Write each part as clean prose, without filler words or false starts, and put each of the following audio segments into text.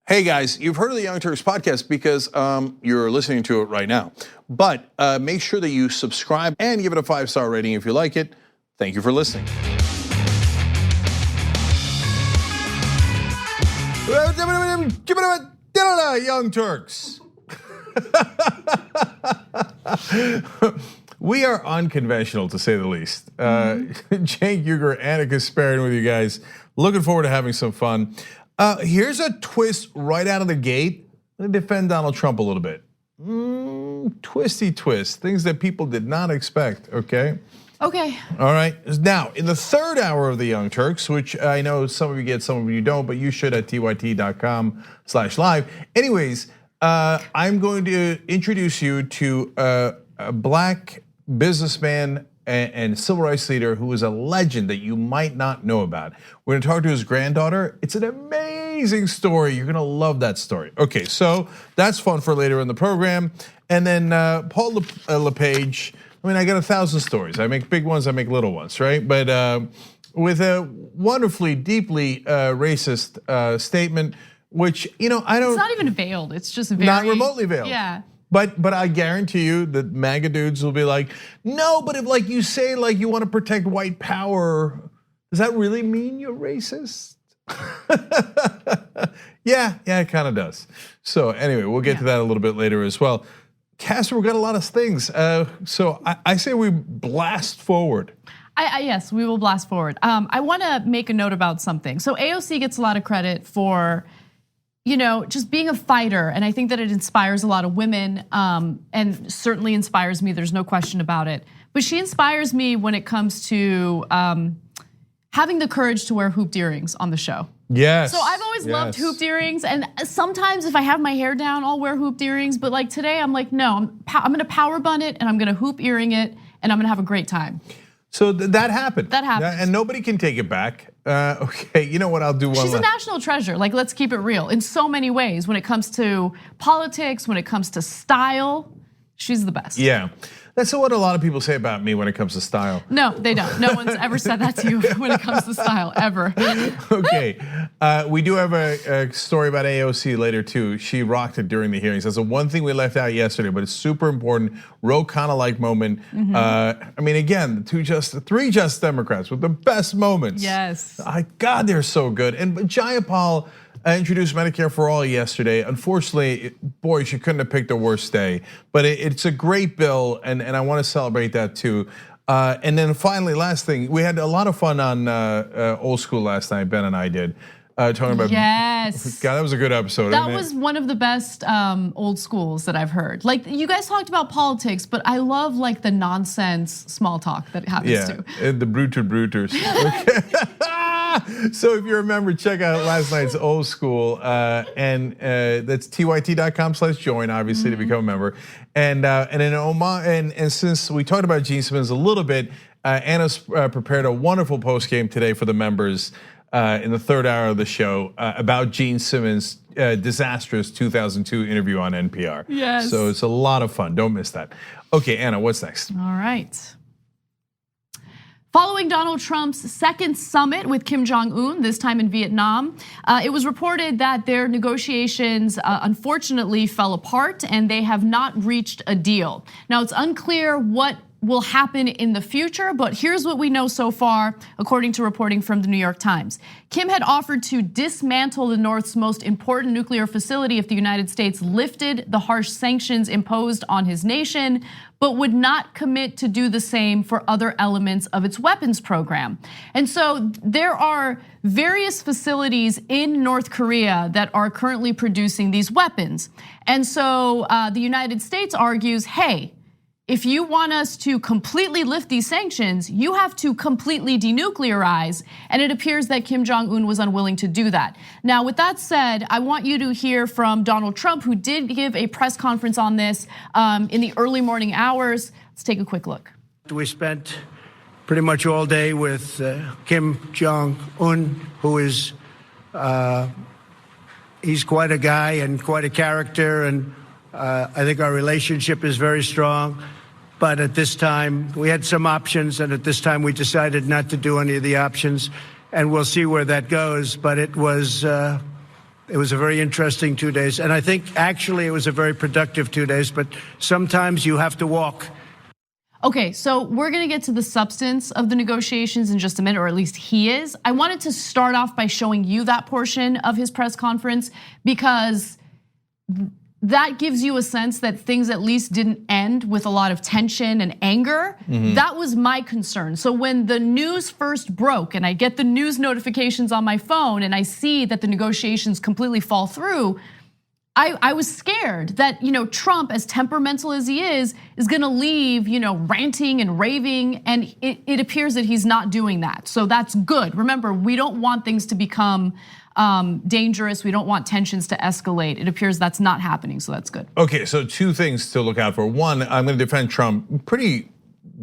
Hey guys, you've heard of the Young Turks podcast because you're listening to it right now. But make sure that you subscribe and give it a 5-star rating if you like it. Thank you for listening. Young Turks. We are unconventional, to say the least. Cenk Uygur, Anna Kasparyan with you guys. Looking forward to having some fun. Here's a twist right out of the gate. I'm gonna defend Donald Trump a little bit. Twisty twist, things that people did not expect, okay? Okay. All right, now in the third hour of the Young Turks, which I know some of you get, some of you don't, but you should at tyt.com/live. Anyways, I'm going to introduce you to a black businessman and civil rights leader who is a legend that you might not know about. We're gonna talk to his granddaughter. It's an amazing story. You're gonna love that story. Okay, so that's fun for later in the program. And then Paul LePage, I mean, I got 1,000 stories. I make big ones, I make little ones, right? But with a wonderfully, deeply racist statement, which, I don't. It's not even veiled, it's just very. Not remotely veiled. Yeah. But I guarantee you that MAGA dudes will be like, no, but if like you say like you want to protect white power, does that really mean you're racist? Yeah, it kind of does. So anyway, we'll get to that a little bit later as well. Casper, we've got a lot of things. So I say we blast forward. Yes, we will blast forward. I want to make a note about something. So AOC gets a lot of credit for just being a fighter, and I think that it inspires a lot of women, and certainly inspires me, there's no question about it. But she inspires me when it comes to having the courage to wear hooped earrings on the show. Yes. So I've always loved hooped earrings, and sometimes if I have my hair down, I'll wear hooped earrings, but like today, I'm like, no, I'm gonna power bun it, and I'm gonna hoop earring it, and I'm gonna have a great time. So that happened. That happened. And nobody can take it back. Okay, you know what, I'll do one. She's a national treasure, like let's keep it real, in so many ways. When it comes to politics, when it comes to style, she's the best. Yeah, that's what a lot of people say about me when it comes to style. No, they don't. No one's ever said that to you when it comes to style, ever. Okay, we do have a story about AOC later too. She rocked it during the hearings. That's the one thing we left out yesterday, but it's super important. Ro Khanna-like moment. I mean, again, three just Democrats with the best moments. Yes. God, they're so good. And Jayapal introduced Medicare for All yesterday. Unfortunately, boy, she couldn't have picked a worse day. But it's a great bill, and I want to celebrate that too. And then finally, last thing, we had a lot of fun on Old School last night. Ben and I did. Talking about, yes, God, that was a good episode. That was one of the best Old Schools that I've heard. Like you guys talked about politics, but I love like the nonsense small talk that happens too. Yeah, the bruters. Okay. So if you remember, check out last night's Old School, and that's tyt.com/join, obviously, to become a member. And in Oman, and since we talked about Gene Simmons a little bit, Anna's prepared a wonderful post game today for the members. In the third hour of the show about Gene Simmons' disastrous 2002 interview on NPR. Yes. So it's a lot of fun, don't miss that. Okay, Anna, what's next? All right. Following Donald Trump's second summit with Kim Jong-un, this time in Vietnam, it was reported that their negotiations unfortunately fell apart and they have not reached a deal. Now it's unclear what will happen in the future, but here's what we know so far, according to reporting from the New York Times. Kim had offered to dismantle the North's most important nuclear facility if the United States lifted the harsh sanctions imposed on his nation, but would not commit to do the same for other elements of its weapons program. And so there are various facilities in North Korea that are currently producing these weapons. And so the United States argues, hey, if you want us to completely lift these sanctions, you have to completely denuclearize. And it appears that Kim Jong-un was unwilling to do that. Now, with that said, I want you to hear from Donald Trump, who did give a press conference on this in the early morning hours. Let's take a quick look. We spent pretty much all day with Kim Jong-un, who is, he's quite a guy and quite a character, and I think our relationship is very strong. But at this time, we had some options, and at this time we decided not to do any of the options, and we'll see where that goes. But it was It was a very interesting 2 days. And I think actually it was a very productive 2 days, but sometimes you have to walk. Okay, so we're gonna get to the substance of the negotiations in just a minute, or at least he is. I wanted to start off by showing you that portion of his press conference because that gives you a sense that things at least didn't end with a lot of tension and anger. That was my concern. So when the news first broke and I get the news notifications on my phone and I see that the negotiations completely fall through, I was scared that Trump, as temperamental as he is gonna leave ranting and raving, and it appears that he's not doing that. So that's good. Remember, we don't want things to become dangerous. We don't want tensions to escalate. It appears that's not happening, so that's good. Okay, so two things to look out for. One, I'm gonna defend Trump pretty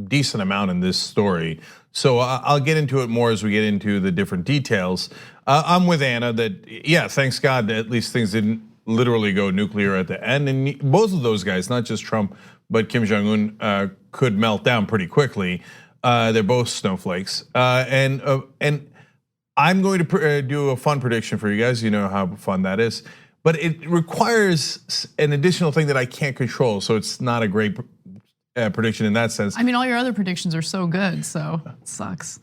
decent amount in this story. So I'll get into it more as we get into the different details. I'm with Anna that, yeah, thanks God that at least things didn't literally go nuclear at the end. And both of those guys, not just Trump, but Kim Jong-un could melt down pretty quickly. They're both snowflakes. And I'm going to do a fun prediction for you guys. You know how fun that is. But it requires an additional thing that I can't control. So it's not a great prediction in that sense. I mean, all your other predictions are so good, so it sucks.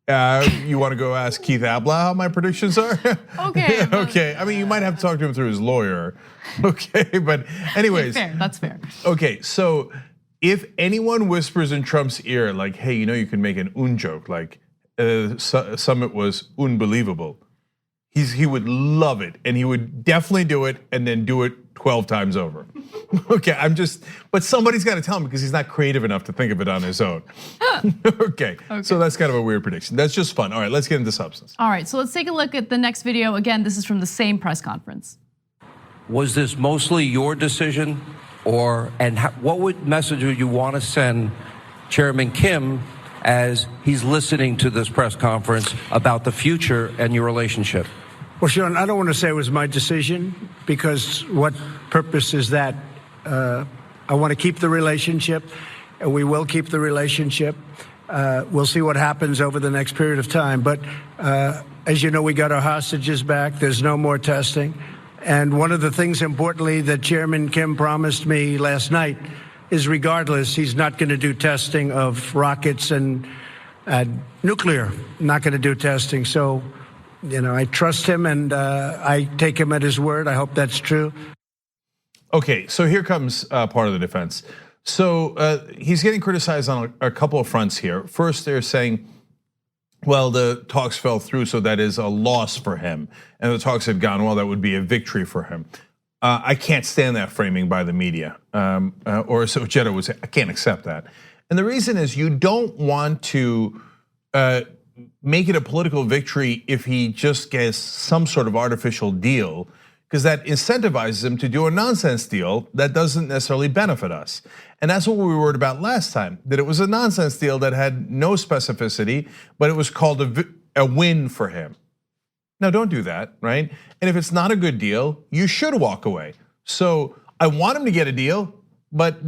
You want to go ask Keith Abla how my predictions are? Okay. Okay. I mean, you might have to talk to him through his lawyer. Okay, but anyways. Fair, that's fair. Okay, so if anyone whispers in Trump's ear, like, hey, you can make an joke, like summit was unbelievable. He would love it, and he would definitely do it, and then do it 12 times over. Okay, but somebody's got to tell him because he's not creative enough to think of it on his own. Okay, so that's kind of a weird prediction. That's just fun. All right, let's get into substance. All right, so let's take a look at the next video. Again, this is from the same press conference. Was this mostly your decision, what message would you want to send Chairman Kim as he's listening to this press conference about the future and your relationship? Well, Sean, I don't want to say it was my decision because what purpose is that? I want to keep the relationship, and we will keep the relationship. We'll see what happens over the next period of time. But as you know, we got our hostages back. There's no more testing. And one of the things, importantly, that Chairman Kim promised me last night is regardless, he's not going to do testing of rockets and nuclear, not going to do testing. So, I trust him and I take him at his word. I hope that's true. Okay, so here comes part of the defense. So he's getting criticized on a couple of fronts here. First, they're saying, well, the talks fell through, so that is a loss for him. And the talks had gone well, that would be a victory for him. I can't stand that framing by the media, or so Jetta would say, I can't accept that. And the reason is you don't want to make it a political victory if he just gets some sort of artificial deal, because that incentivizes him to do a nonsense deal that doesn't necessarily benefit us. And that's what we were worried about last time, that it was a nonsense deal that had no specificity, but it was called a win for him. Now, don't do that, right? And if it's not a good deal, you should walk away. So I want him to get a deal, but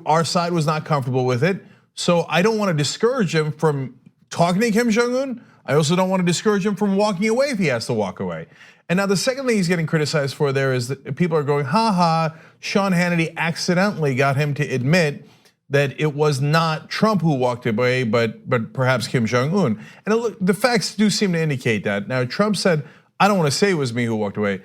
our side was not comfortable with it. So I don't want to discourage him from talking to Kim Jong-un. I also don't want to discourage him from walking away if he has to walk away. And now the second thing he's getting criticized for there is that people are going, Sean Hannity accidentally got him to admit that it was not Trump who walked away, but perhaps Kim Jong-un. And look, the facts do seem to indicate that. Now, Trump said, I don't want to say it was me who walked away.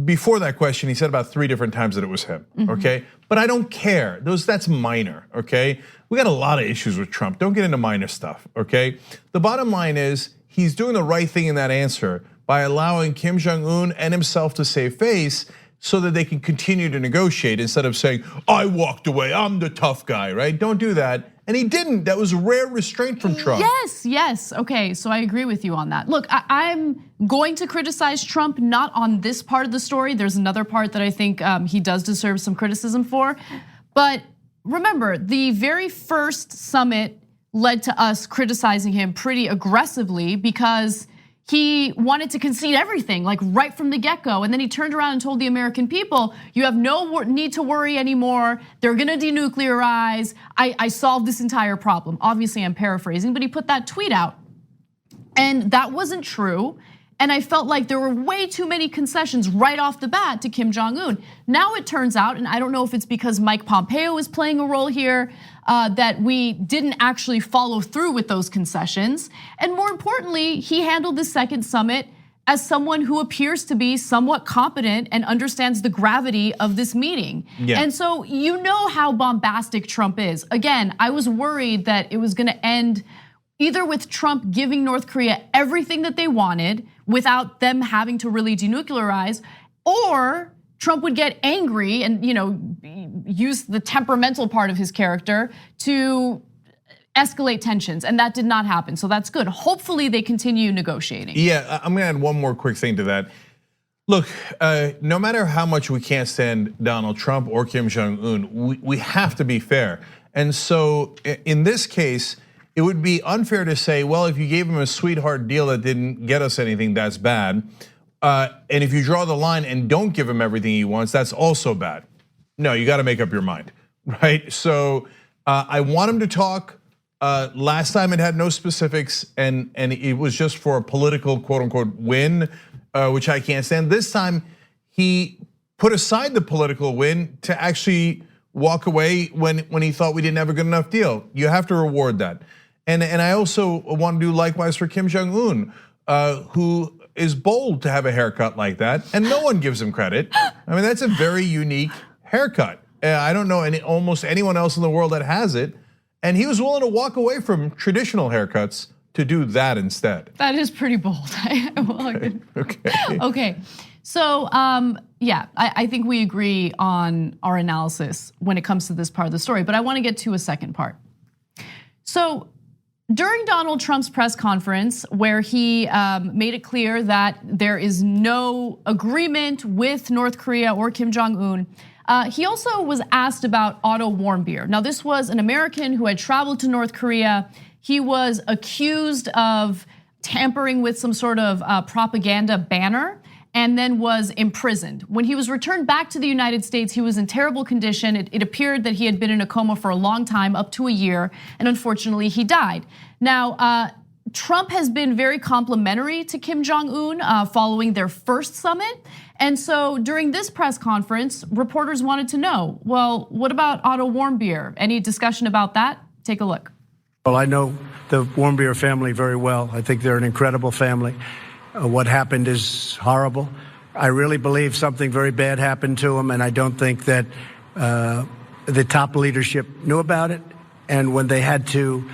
Before that question, he said about 3 different times that it was him, okay? But I don't care, that's minor, okay? We got a lot of issues with Trump, don't get into minor stuff, okay? The bottom line is, he's doing the right thing in that answer by allowing Kim Jong-un and himself to save face so that they can continue to negotiate instead of saying, I walked away, I'm the tough guy, right? Don't do that. And he didn't, that was rare restraint from Trump. Yes, okay, so I agree with you on that. Look, I'm going to criticize Trump, not on this part of the story. There's another part that I think he does deserve some criticism for. But remember, the very first summit led to us criticizing him pretty aggressively because he wanted to concede everything, like right from the get-go. And then he turned around and told the American people, you have no need to worry anymore. They're gonna denuclearize. I solved this entire problem. Obviously, I'm paraphrasing, but he put that tweet out. And that wasn't true. And I felt like there were way too many concessions right off the bat to Kim Jong-un. Now it turns out, and I don't know if it's because Mike Pompeo is playing a role here, that we didn't actually follow through with those concessions. And more importantly, he handled the second summit as someone who appears to be somewhat competent and understands the gravity of this meeting. Yeah. And so you know how bombastic Trump is. Again, I was worried that it was gonna end either with Trump giving North Korea everything that they wanted without them having to really denuclearize, or Trump would get angry and use the temperamental part of his character to escalate tensions, and that did not happen. So that's good. Hopefully they continue negotiating. Yeah, I'm gonna add one more quick thing to that. Look, no matter how much we can't stand Donald Trump or Kim Jong-un, we have to be fair. And so in this case, it would be unfair to say, well, if you gave him a sweetheart deal that didn't get us anything, that's bad. And if you draw the line and don't give him everything he wants, that's also bad. No, you gotta make up your mind, right? So I want him to talk. Last time it had no specifics and it was just for a political quote unquote win, which I can't stand. This time he put aside the political win to actually walk away when he thought we didn't have a good enough deal. You have to reward that. And I also want to do likewise for Kim Jong-un, who is bold to have a haircut like that, and no one gives him credit. I mean, that's a very unique haircut. I don't know almost anyone else in the world that has it. And he was willing to walk away from traditional haircuts to do that instead. That is pretty bold. Okay. Okay. So yeah, I think we agree on our analysis when it comes to this part of the story, but I want to get to a second part. So during Donald Trump's press conference, where he made it clear that there is no agreement with North Korea or Kim Jong-un, he also was asked about Otto Warmbier. Now, this was an American who had traveled to North Korea. He was accused of tampering with some sort of propaganda banner and then was imprisoned. When he was returned back to the United States, he was in terrible condition. It appeared that he had been in a coma for a long time, up to a year, and unfortunately he died. Now, Trump has been very complimentary to Kim Jong-un following their first summit. And so during this press conference, reporters wanted to know, well, what about Otto Warmbier? Any discussion about that? Take a look. Well, I know the Warmbier family very well. I think they're an incredible family. What happened is horrible. I really believe something very bad happened to him, and I don't think that the top leadership knew about it. And when they had to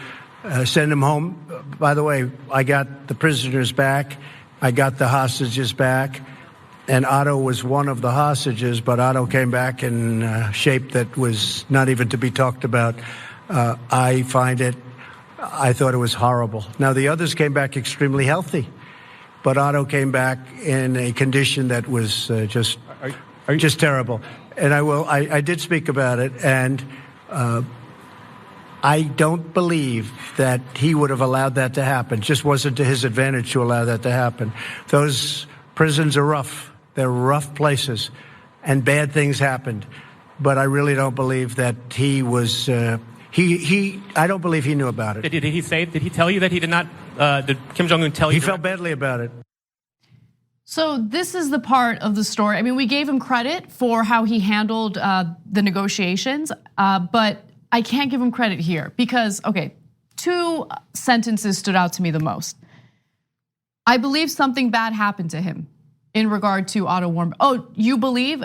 send him home, by the way, I got the prisoners back, I got the hostages back, and Otto was one of the hostages, but Otto came back in shape that was not even to be talked about. I thought it was horrible. Now, the others came back extremely healthy, but Otto came back in a condition that was just terrible. And I did speak about it, and I don't believe that he would have allowed that to happen. It just wasn't to his advantage to allow that to happen. Those prisons are rough. They're rough places, and bad things happened. But I really don't believe that he was. I don't believe he knew about it. Did he tell you that he did not? Did Kim Jong-un tell you? He felt badly about it. So this is the part of the story. I mean, we gave him credit for how he handled the negotiations, but I can't give him credit here because, okay, two sentences stood out to me the most. I believe something bad happened to him in regard to Otto Warmbier. Oh, you believe?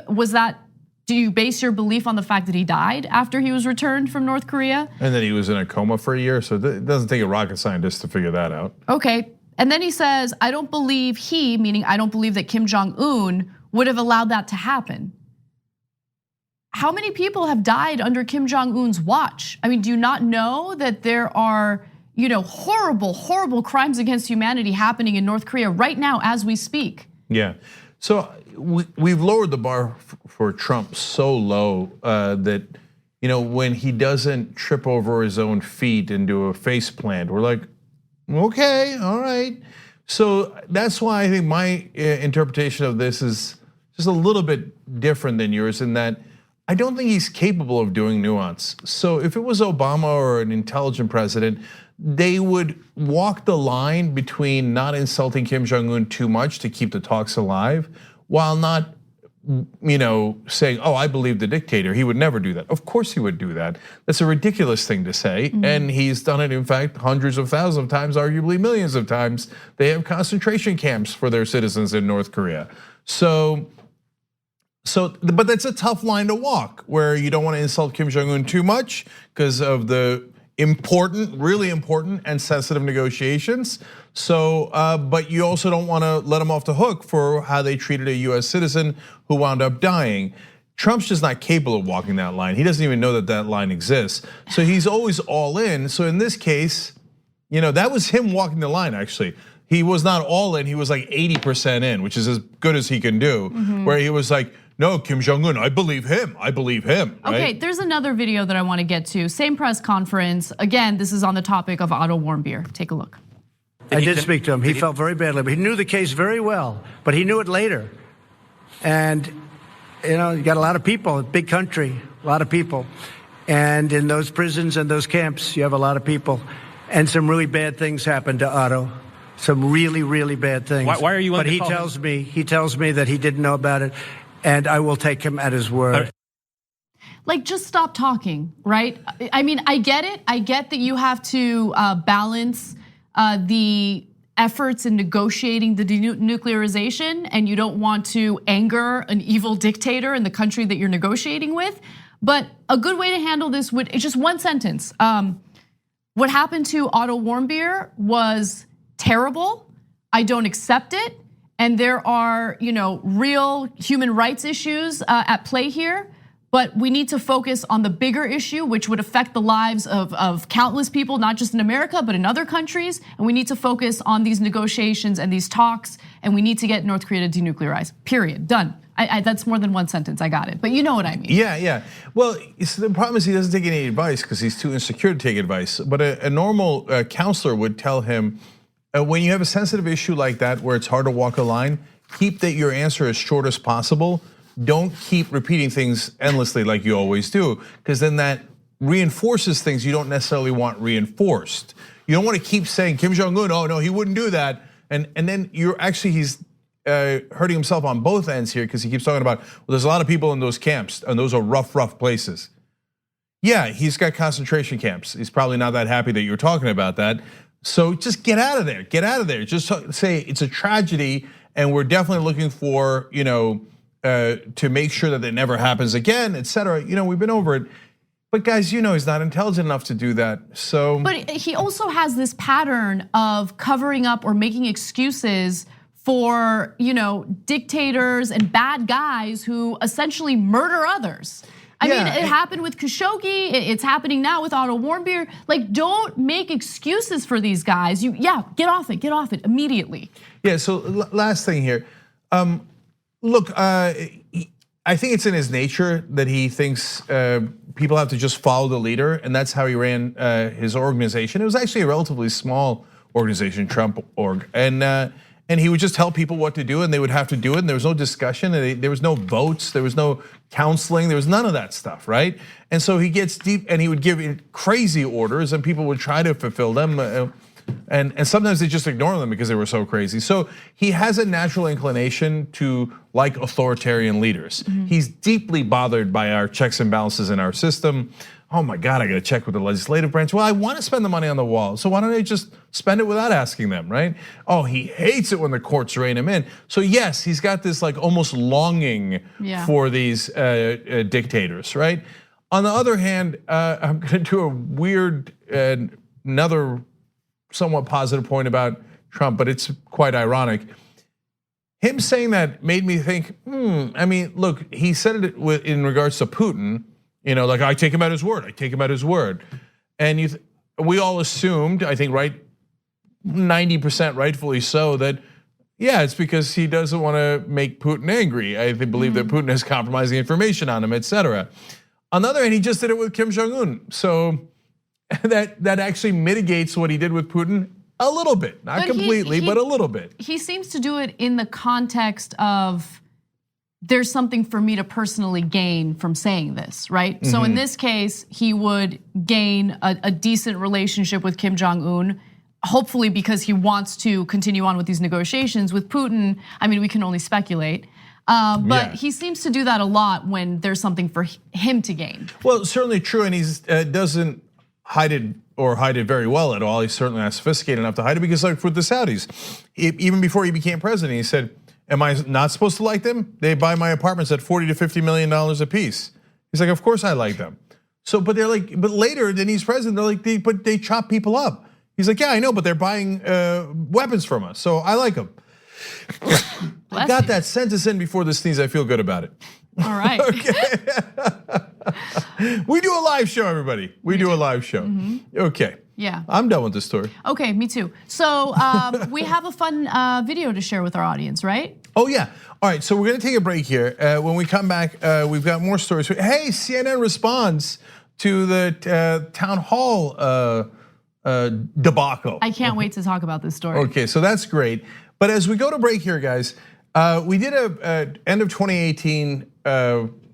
Do you base your belief on the fact that he died after he was returned from North Korea? And then he was in a coma for a year, so it doesn't take a rocket scientist to figure that out. Okay, and then he says, I don't believe meaning I don't believe that Kim Jong-un would have allowed that to happen. How many people have died under Kim Jong-un's watch? I mean, do you not know that there are horrible, horrible crimes against humanity happening in North Korea right now as we speak? Yeah, so we've lowered the bar for Trump so low that when he doesn't trip over his own feet and do a face plant, we're like, okay, all right. So that's why I think my interpretation of this is just a little bit different than yours in that I don't think he's capable of doing nuance. So if it was Obama or an intelligent president, they would walk the line between not insulting Kim Jong-un too much to keep the talks alive, while not saying, oh, I believe the dictator. He would never do that. Of course he would do that. That's a ridiculous thing to say. And he's done it, in fact, hundreds of thousands of times, arguably millions of times. They have concentration camps for their citizens in North Korea. But that's a tough line to walk, where you don't want to insult Kim Jong-un too much because of the really important and sensitive negotiations. But you also don't want to let him off the hook for how they treated a US citizen who wound up dying. Trump's just not capable of walking that line. He doesn't even know that line exists. So he's always all in. So in this case, that was him walking the line, actually. He was not all in, he was like 80% in, which is as good as he can do, where he was like, no, Kim Jong-un, I believe him, right? Okay, there's another video that I want to get to. Same press conference. Again, this is on the topic of Otto Warmbier. Take a look. I did speak to him. He felt very badly, but he knew the case very well, but he knew it later. And, you got a lot of people, a big country, a lot of people. And in those prisons and those camps, you have a lot of people. And some really bad things happened to Otto. Some really, really bad things. Why are you But he tells me that he didn't know about it. And I will take him at his word. Like, just stop talking, right? I mean, I get it. I get that you have to balance the efforts in negotiating the denuclearization, and you don't want to anger an evil dictator in the country that you're negotiating with. But a good way to handle this it's just one sentence. What happened to Otto Warmbier was terrible. I don't accept it. And there are, real human rights issues at play here. But we need to focus on the bigger issue, which would affect the lives of countless people, not just in America, but in other countries. And we need to focus on these negotiations and these talks. And we need to get North Korea to denuclearize, period, done. That's more than one sentence, I got it. But you know what I mean. Yeah. Well, the problem is he doesn't take any advice because he's too insecure to take advice. But a normal counselor would tell him, when you have a sensitive issue like that where it's hard to walk a line, keep your answer as short as possible. Don't keep repeating things endlessly like you always do, because then that reinforces things you don't necessarily want reinforced. You don't want to keep saying Kim Jong-un, oh no, he wouldn't do that. And then he's hurting himself on both ends here, because he keeps talking about, well, there's a lot of people in those camps and those are rough places. Yeah, he's got concentration camps. He's probably not that happy that you're talking about that. So just get out of there, Just say it's a tragedy and we're definitely looking for, to make sure that it never happens again, et cetera. We've been over it. But guys, he's not intelligent enough to do that, so. But he also has this pattern of covering up or making excuses for, dictators and bad guys who essentially murder others. I mean, it happened with Khashoggi. It's happening now with Otto Warmbier. Like, don't make excuses for these guys. Get off it immediately. Yeah. So last thing here, look, I think it's in his nature that he thinks people have to just follow the leader, and that's how he ran his organization. It was actually a relatively small organization, Trump org, and he would just tell people what to do, and they would have to do it. And there was no discussion, and there was no votes, there was no counseling, there was none of that stuff, right? And so he gets deep, and he would give crazy orders, and people would try to fulfill them, and sometimes they just ignore them because they were so crazy. So he has a natural inclination to like authoritarian leaders. He's deeply bothered by our checks and balances in our system. Oh my God, I got to check with the legislative branch. Well, I want to spend the money on the wall, so why don't I just spend it without asking them, right? Oh, he hates it when the courts rein him in. So yes, he's got this like almost longing for these dictators, right? On the other hand, I'm going to do a weird, another somewhat positive point about Trump, but it's quite ironic. Him saying that made me think, I mean, look, he said it in regards to Putin, like I take him at his word, And we all assumed, I think, right, 90% rightfully so, that it's because he doesn't want to make Putin angry. I believe that Putin has compromising information on him, et cetera. On the other hand, he just did it with Kim Jong-un. So that actually mitigates what he did with Putin a little bit, not completely, but a little bit. He seems to do it in the context of there's something for me to personally gain from saying this, right? So in this case, he would gain a decent relationship with Kim Jong-un, hopefully because he wants to continue on with these negotiations. With Putin, I mean, we can only speculate. But he seems to do that a lot when there's something for him to gain. Well, certainly true, and he doesn't hide it very well at all. He's certainly not sophisticated enough to hide it, because like with the Saudis, even before he became president, he said, am I not supposed to like them? They buy my apartments at $40 to $50 million a piece. He's like, of course I like them. So, but they're like, but later, then he's president, they're like, but they chop people up. He's like, yeah, I know, but they're buying weapons from us, so I like them. I got that sentence in before this sneeze. I feel good about it. All right. Okay. We do a live show, everybody. We do a live show. Okay. Yeah. I'm done with this story. Okay, me too. So we have a fun video to share with our audience, right? Oh yeah. All right, so we're gonna take a break here. When we come back, we've got more stories. Hey, CNN responds to the town hall debacle. I can't wait to talk about this story. Okay, so that's great. But as we go to break here, guys, we did a end of 2018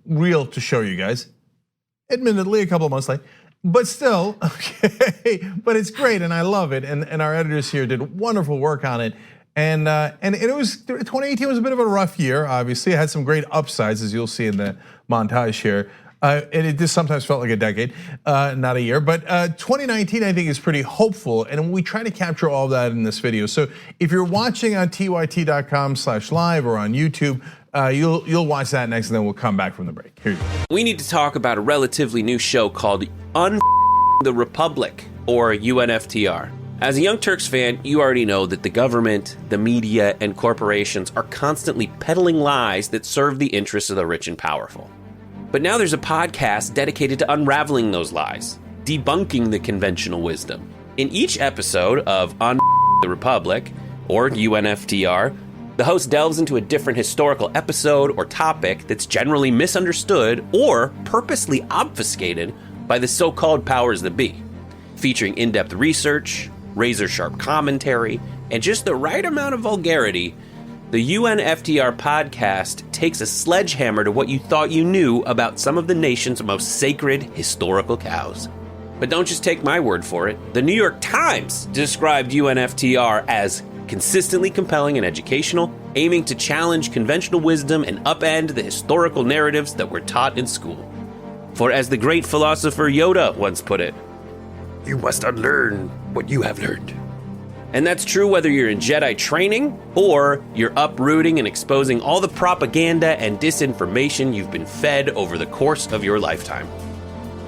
reel to show you guys. Admittedly, a couple of months late, but still, okay. But it's great, and I love it. And our editors here did wonderful work on it. And it was 2018 was a bit of a rough year. Obviously, it had some great upsides, as you'll see in the montage here. And it just sometimes felt like a decade, not a year. But 2019, I think, is pretty hopeful, and we try to capture all that in this video. So if you're watching on tyt.com/live or on YouTube, you'll watch that next, and then we'll come back from the break. Here you go. We need to talk about a relatively new show called the Republic, or UNFTR. As a Young Turks fan, you already know that the government, the media, and corporations are constantly peddling lies that serve the interests of the rich and powerful. But now there's a podcast dedicated to unraveling those lies, debunking the conventional wisdom. In each episode of the Republic, or UNFTR, the host delves into a different historical episode or topic that's generally misunderstood or purposely obfuscated by the so-called powers that be, featuring in-depth research, razor-sharp commentary, and just the right amount of vulgarity. The UNFTR podcast takes a sledgehammer to what you thought you knew about some of the nation's most sacred historical cows. But don't just take my word for it. The New York Times described UNFTR as consistently compelling and educational, aiming to challenge conventional wisdom and upend the historical narratives that were taught in school. For as the great philosopher Yoda once put it, you must unlearn what you have learned. And that's true whether you're in Jedi training or you're uprooting and exposing all the propaganda and disinformation you've been fed over the course of your lifetime.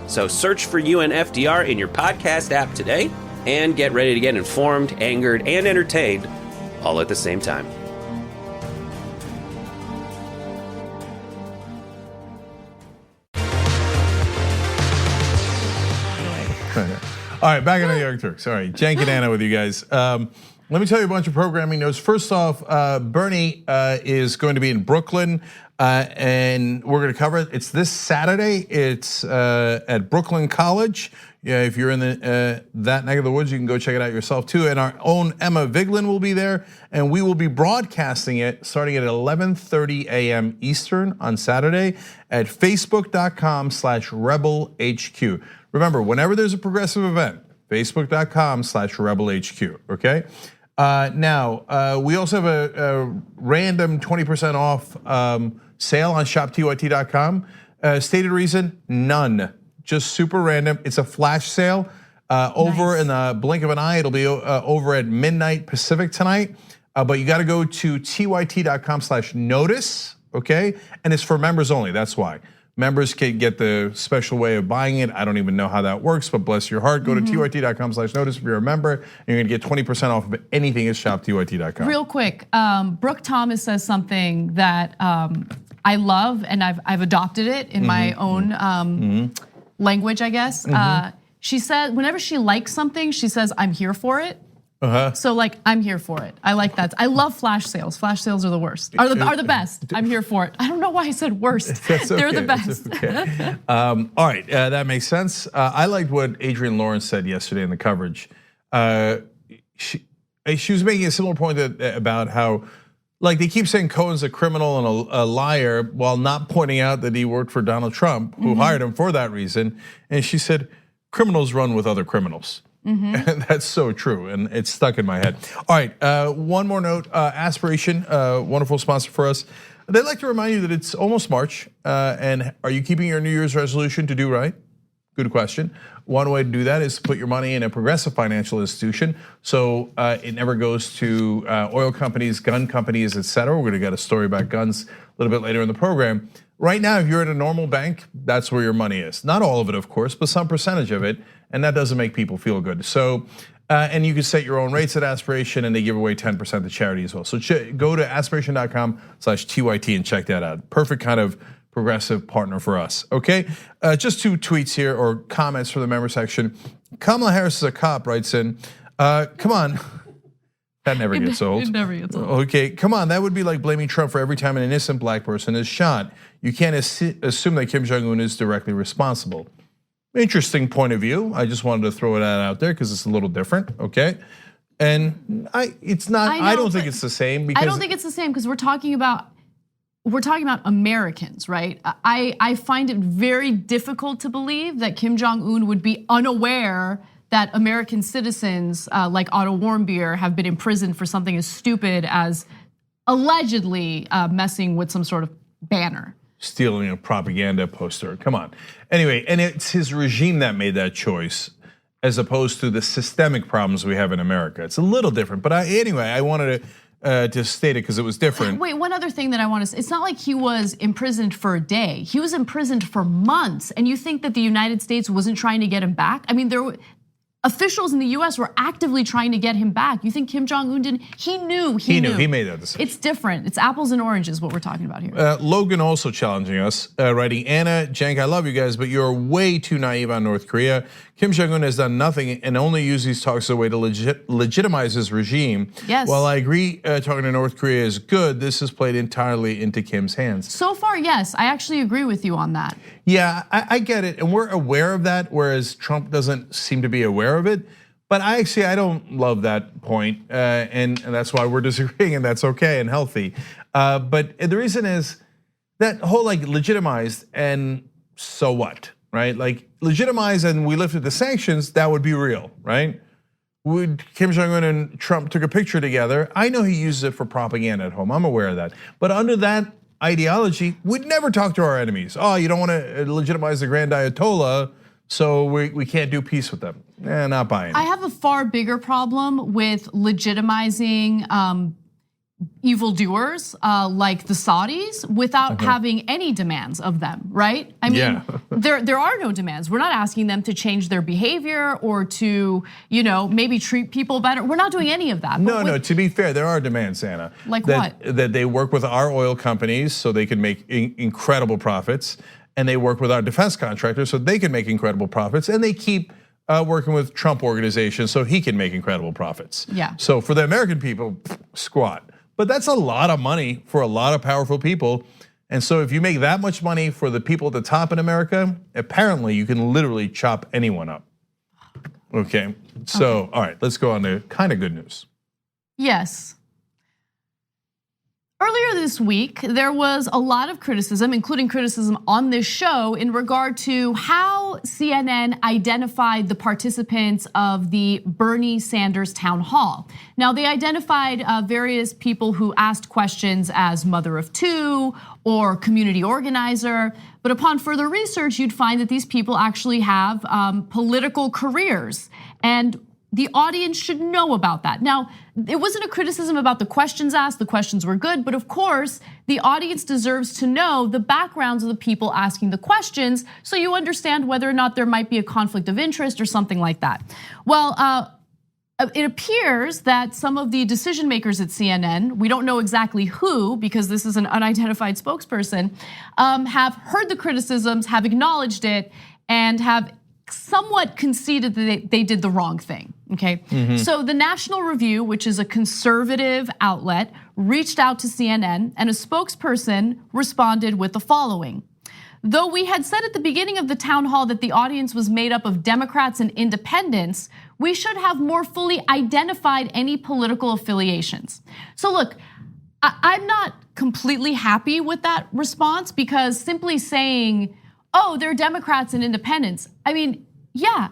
So search for UNFTR in your podcast app today and get ready to get informed, angered, and entertained all at the same time. All right, back in the Young Turks. All right, Cenk and Anna with you guys. Let me tell you a bunch of programming notes. First off, Bernie is going to be in Brooklyn, and we're going to cover it. It's this Saturday. It's at Brooklyn College. Yeah, if you're in that neck of the woods, you can go check it out yourself too. And our own Emma Vigeland will be there, and we will be broadcasting it starting at 11:30 a.m. Eastern on Saturday at facebook.com/rebelhq. Remember, whenever there's a progressive event, facebook.com/rebelhq, okay? Now, we also have a random 20% off sale on shoptyt.com. Stated reason, none, just super random. It's a flash sale over in the blink of an eye. It'll be over at midnight Pacific tonight, but you gotta go to tyt.com/notice, okay? And it's for members only, that's why. Members can get the special way of buying it. I don't even know how that works, but bless your heart. Go to tyt.com/notice if you're a member, and you're gonna get 20% off of anything at shoptyt.com. Real quick, Brooke Thomas says something that I love, and I've adopted it in my own language, I guess. She said whenever she likes something, she says, "I'm here for it." So like, I'm here for it. I like that. I love flash sales. Flash sales are the worst. Are the best. I'm here for it. I don't know why I said worst. They're the best. Okay. All right, that makes sense. I liked what Adrienne Lawrence said yesterday in the coverage. She was making a similar point about how Like they keep saying Cohen's a criminal and a liar while not pointing out that he worked for Donald Trump, who hired him for that reason. And she said, criminals run with other criminals. And that's so true, and it's stuck in my head. All right, one more note, Aspiration, wonderful sponsor for us. They'd like to remind you that it's almost March, and are you keeping your New Year's resolution to do right? Good question. One way to do that is to put your money in a progressive financial institution, so it never goes to oil companies, gun companies, et cetera. We're gonna get a story about guns a little bit later in the program. Right now, if you're at a normal bank, that's where your money is. Not all of it, of course, but some percentage of it, and that doesn't make people feel good. So, and you can set your own rates at Aspiration, and they give away 10% to charity as well. So go to aspiration.com/TYT and check that out. Perfect kind of progressive partner for us, okay? Just 2 tweets here, or comments from the member section. Kamala Harris is a cop, writes in, come on. That never gets old. It never gets old. Okay, come on, that would be like blaming Trump for every time an innocent black person is shot. You can't assume that Kim Jong-un is directly responsible. Interesting point of view. I just wanted to throw that out there because it's a little different, okay? And it's not, I don't think it's the same because- I don't think it's the same because we're talking about Americans, right? I find it very difficult to believe that Kim Jong-un would be unaware that American citizens like Otto Warmbier have been imprisoned for something as stupid as allegedly messing with some sort of banner. Stealing a propaganda poster, come on. Anyway, and it's his regime that made that choice as opposed to the systemic problems we have in America. It's a little different, but anyway, I wanted to state it because it was different. Wait, one other thing that I want to say, it's not like he was imprisoned for a day. He was imprisoned for months, and you think that the United States wasn't trying to get him back? I mean, officials in the US were actively trying to get him back. You think Kim Jong-un didn't? He knew. He made that decision. It's different. It's apples and oranges, what we're talking about here. Logan also challenging us, writing, Anna, Cenk, I love you guys, but you're way too naive on North Korea. Kim Jong-un has done nothing and only used these talks as a way to legitimize his regime. Yes. While I agree talking to North Korea is good, this is played entirely into Kim's hands. So far, yes, I actually agree with you on that. Yeah, I get it, and we're aware of that, whereas Trump doesn't seem to be aware of it. But I don't love that point, and that's why we're disagreeing, and that's okay and healthy. But the reason is that whole like legitimized and so what, right? Like legitimized and we lifted the sanctions, that would be real, right? Would Kim Jong-un and Trump took a picture together? I know he uses it for propaganda at home. I'm aware of that. But under that ideology, we'd never talk to our enemies. Oh, you don't want to legitimize the Grand Ayatollah, so we can't do peace with them. Not buying. I have a far bigger problem with legitimizing evildoers like the Saudis without having any demands of them, right? I mean, there are no demands. We're not asking them to change their behavior or to, maybe treat people better. We're not doing any of that. No, to be fair, there are demands, Anna. Like what? That they work with our oil companies so they can make incredible profits, and they work with our defense contractors so they can make incredible profits, and they keep working with Trump organizations so he can make incredible profits. Yeah. So for the American people, squat. But that's a lot of money for a lot of powerful people. And so if you make that much money for the people at the top in America, apparently you can literally chop anyone up. Okay, so all right, let's go on to kind of good news. Yes. Earlier this week, there was a lot of criticism, including criticism on this show, in regard to how CNN identified the participants of the Bernie Sanders town hall. Now, they identified various people who asked questions as mother of two or community organizer, but upon further research, you'd find that these people actually have political careers, and the audience should know about that. Now, it wasn't a criticism about the questions asked, the questions were good, but of course, the audience deserves to know the backgrounds of the people asking the questions so you understand whether or not there might be a conflict of interest or something like that. Well, it appears that some of the decision makers at CNN, we don't know exactly who because this is an unidentified spokesperson, have heard the criticisms, have acknowledged it, and have somewhat conceded that they did the wrong thing, okay? So the National Review, which is a conservative outlet, reached out to CNN and a spokesperson responded with the following. Though we had said at the beginning of the town hall that the audience was made up of Democrats and independents, we should have more fully identified any political affiliations. So look, I'm not completely happy with that response, because simply saying, oh, they're Democrats and independents. I mean, yeah.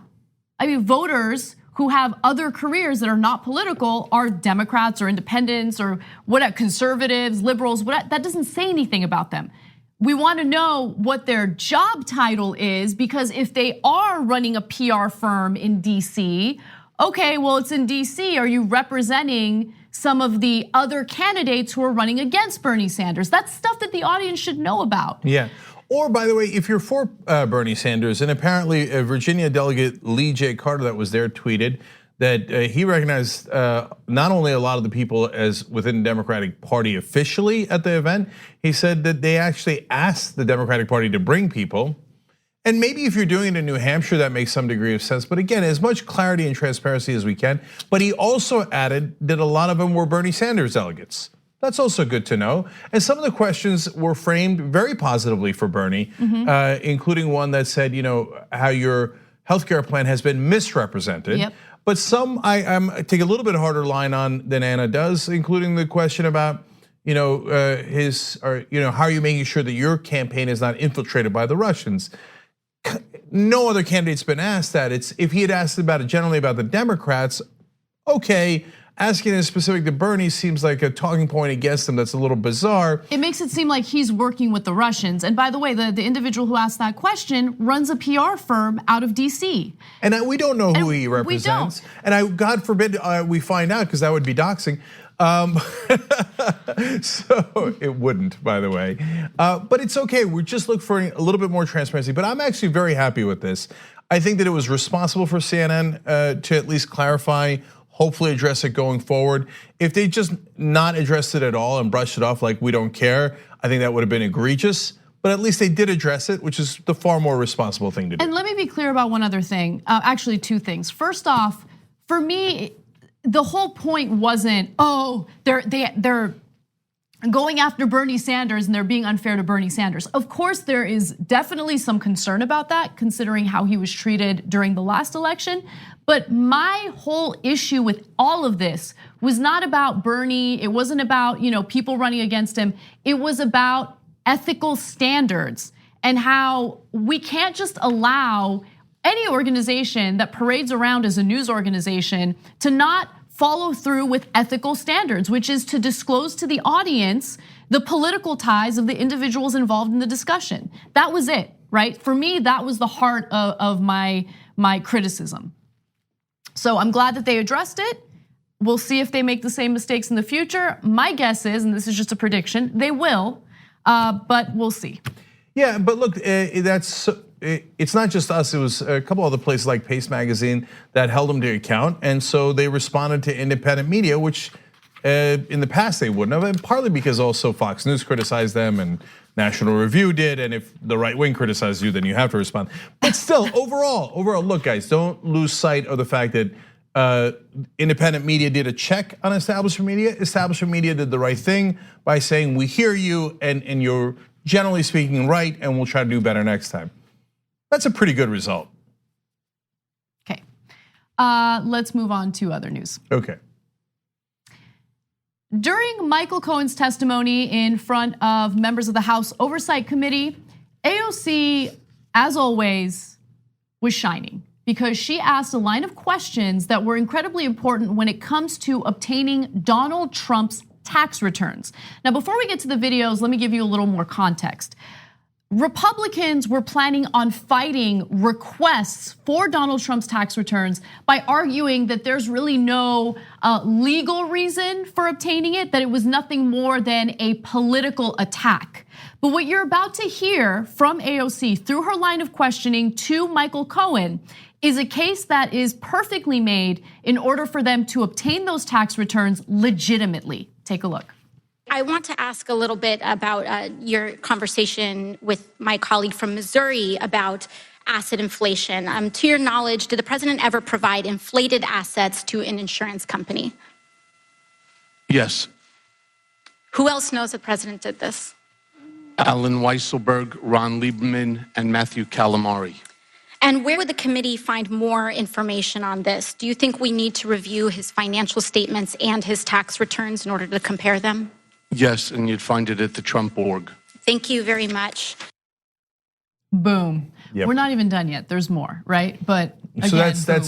I mean, voters who have other careers that are not political are Democrats or independents or what, conservatives, liberals, what, that doesn't say anything about them. We want to know what their job title is, because if they are running a PR firm in DC, okay, well, it's in DC. Are you representing some of the other candidates who are running against Bernie Sanders? That's stuff that the audience should know about. Yeah. Or, by the way, if you're for Bernie Sanders, and apparently Virginia delegate Lee J. Carter that was there tweeted that he recognized not only a lot of the people as within the Democratic Party officially at the event, he said that they actually asked the Democratic Party to bring people. And maybe if you're doing it in New Hampshire, that makes some degree of sense. But again, as much clarity and transparency as we can. But he also added that a lot of them were Bernie Sanders delegates. That's also good to know. And some of the questions were framed very positively for Bernie, including one that said, how your healthcare plan has been misrepresented. Yep. But some I'm take a little bit harder line on than Anna does, including the question about, how are you making sure that your campaign is not infiltrated by the Russians? No other candidate's been asked that. It's if he had asked about it generally about the Democrats, okay. Asking it specific to Bernie seems like a talking point against him that's a little bizarre. It makes it seem like he's working with the Russians. And by the way, the individual who asked that question runs a PR firm out of DC. And we don't know who he represents. And God forbid we find out, because that would be doxing. So it wouldn't, by the way. But it's okay, we just look for a little bit more transparency. But I'm actually very happy with this. I think that it was responsible for CNN to at least clarify, hopefully address it going forward. If they just not addressed it at all and brushed it off like we don't care, I think that would have been egregious. But at least they did address it, which is the far more responsible thing to do. And let me be clear about one other thing, actually two things. First off, for me, the whole point wasn't, they're going after Bernie Sanders and they're being unfair to Bernie Sanders. Of course, there is definitely some concern about that, considering how he was treated during the last election. But my whole issue with all of this was not about Bernie. It wasn't about, people running against him. It was about ethical standards and how we can't just allow any organization that parades around as a news organization to not follow through with ethical standards, which is to disclose to the audience the political ties of the individuals involved in the discussion. That was it, right? For me, that was the heart of my criticism. So I'm glad that they addressed it. We'll see if they make the same mistakes in the future. My guess is, and this is just a prediction, they will, but we'll see. Yeah, but look, it's not just us. It was a couple other places like Pace Magazine that held them to account. And so they responded to independent media, which in the past they wouldn't have, and partly because also Fox News criticized them and National Review did, and if the right wing criticizes you, then you have to respond. But still, overall, look, guys, don't lose sight of the fact that independent media did a check on establishment media. Establishment media did the right thing by saying, we hear you, and you're generally speaking right, and we'll try to do better next time. That's a pretty good result. Okay, let's move on to other news. Okay. During Michael Cohen's testimony in front of members of the House Oversight Committee, AOC, as always, was shining because she asked a line of questions that were incredibly important when it comes to obtaining Donald Trump's tax returns. Now, before we get to the videos, let me give you a little more context. Republicans were planning on fighting requests for Donald Trump's tax returns by arguing that there's really no legal reason for obtaining it, that it was nothing more than a political attack. But what you're about to hear from AOC through her line of questioning to Michael Cohen is a case that is perfectly made in order for them to obtain those tax returns legitimately. Take a look. I want to ask a little bit about your conversation with my colleague from Missouri about asset inflation. To your knowledge, did the president ever provide inflated assets to an insurance company? Yes. Who else knows the president did this? Alan Weisselberg, Ron Lieberman, and Matthew Calamari. And where would the committee find more information on this? Do you think we need to review his financial statements and his tax returns in order to compare them? Yes, and you'd find it at the Trump org. Thank you very much. Boom. Yep. We're not even done yet. There's more, right? But again, so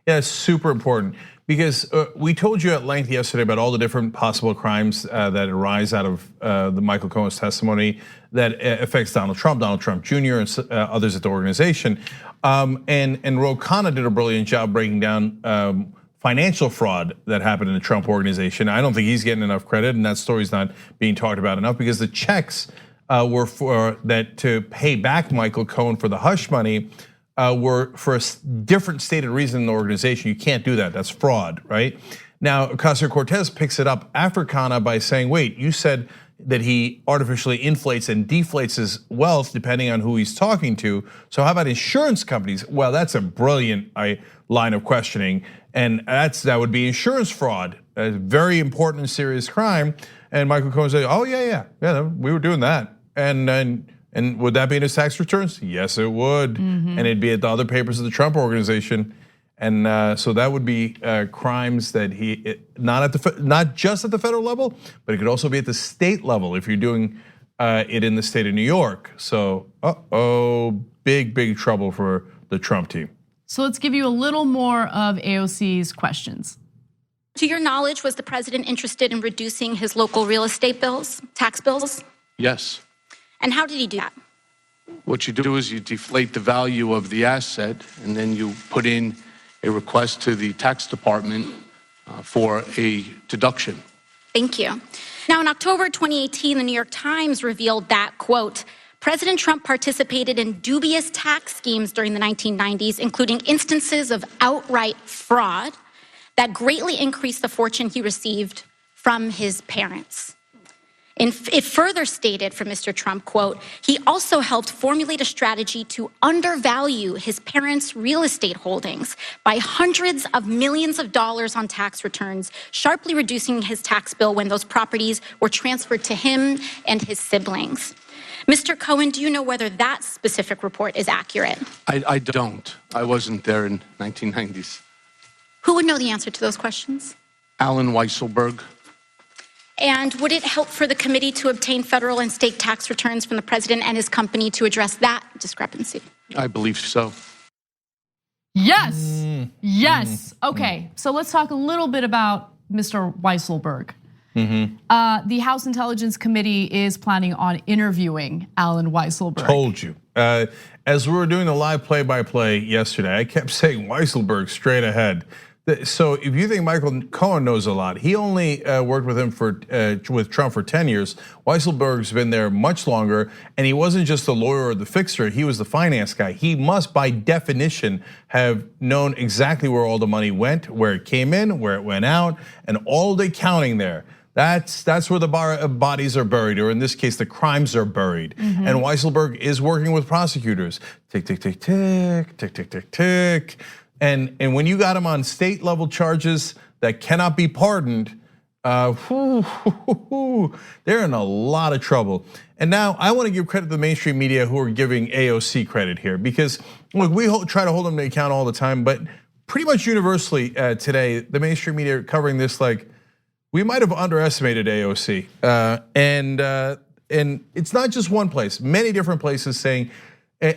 that's super important because we told you at length yesterday about all the different possible crimes that arise out of the Michael Cohen's testimony that affects Donald Trump Jr. and others at the organization. And Ro Khanna did a brilliant job breaking down financial fraud that happened in the Trump organization. I don't think he's getting enough credit, and that story's not being talked about enough because the checks were for that to pay back Michael Cohen for the hush money were for a different stated reason in the organization. You can't do that. That's fraud, right? Now, Ocasio-Cortez picks it up after Khanna by saying, wait, you said that he artificially inflates and deflates his wealth depending on who he's talking to. So how about insurance companies? Well, that's a brilliant line of questioning. And that would be insurance fraud, a very important and serious crime. And Michael Cohen said, oh yeah, we were doing that. And would that be in his tax returns? Yes, it would. And it'd be at the other papers of the Trump organization. And so that would be crimes that not just at the federal level, but it could also be at the state level if you're doing it in the state of New York. So, big trouble for the Trump team. So let's give you a little more of AOC's questions. To your knowledge, was the president interested in reducing his local real estate bills, tax bills? Yes. And how did he do that? What you do is you deflate the value of the asset, and then you put in a request to the tax department for a deduction. Thank you. Now, in October 2018, the New York Times revealed that, quote, President Trump participated in dubious tax schemes during the 1990s, including instances of outright fraud that greatly increased the fortune he received from his parents. It further stated from Mr. Trump, quote, he also helped formulate a strategy to undervalue his parents' real estate holdings by hundreds of millions of dollars on tax returns, sharply reducing his tax bill when those properties were transferred to him and his siblings. Mr. Cohen, do you know whether that specific report is accurate? I don't. I wasn't there in 1990s. Who would know the answer to those questions? Alan Weisselberg. And would it help for the committee to obtain federal and state tax returns from the president and his company to address that discrepancy? I believe so. Yes, yes. Okay, so let's talk a little bit about Mr. Weisselberg. The House Intelligence Committee is planning on interviewing Alan Weisselberg. Told you. As we were doing the live play-by-play yesterday, I kept saying Weisselberg straight ahead. So if you think Michael Cohen knows a lot, he only worked with him with Trump for 10 years. Weisselberg's been there much longer, and he wasn't just the lawyer or the fixer, he was the finance guy. He must, by definition, have known exactly where all the money went, where it came in, where it went out, and all the accounting there. That's where the bodies are buried, or in this case, the crimes are buried. And Weisselberg is working with prosecutors. Tick, tick, tick, tick, tick, tick, tick, tick. And when you got him on state level charges that cannot be pardoned, they're in a lot of trouble. And now I want to give credit to the mainstream media who are giving AOC credit here, because look, we try to hold them to account all the time, but pretty much universally today, the mainstream media are covering this like we might have underestimated AOC. And it's not just one place, many different places saying,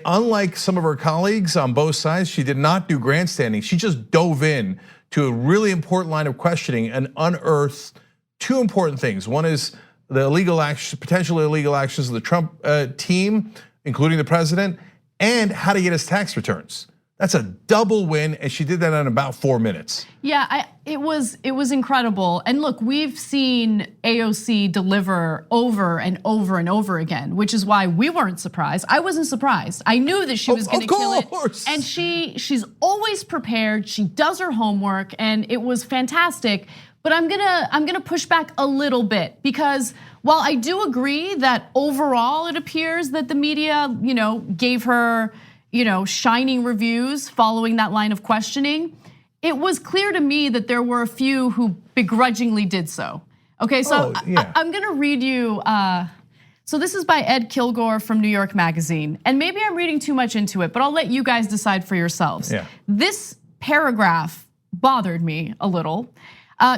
unlike some of her colleagues on both sides, she did not do grandstanding. She just dove in to a really important line of questioning and unearthed two important things. One is the illegal actions, potentially illegal actions of the Trump team, including the president, and how to get his tax returns. That's a double win, and she did that in about 4 minutes. Yeah, it was incredible. And look, we've seen AOC deliver over and over and over again, which is why we weren't surprised. I wasn't surprised. I knew that she was going to kill it. And she's always prepared. She does her homework, and it was fantastic. But I'm gonna push back a little bit, because while I do agree that overall it appears that the media, gave her, shining reviews following that line of questioning, it was clear to me that there were a few who begrudgingly did so. Okay, so I'm gonna read you, so this is by Ed Kilgore from New York Magazine, and maybe I'm reading too much into it, but I'll let you guys decide for yourselves. Yeah. This paragraph bothered me a little.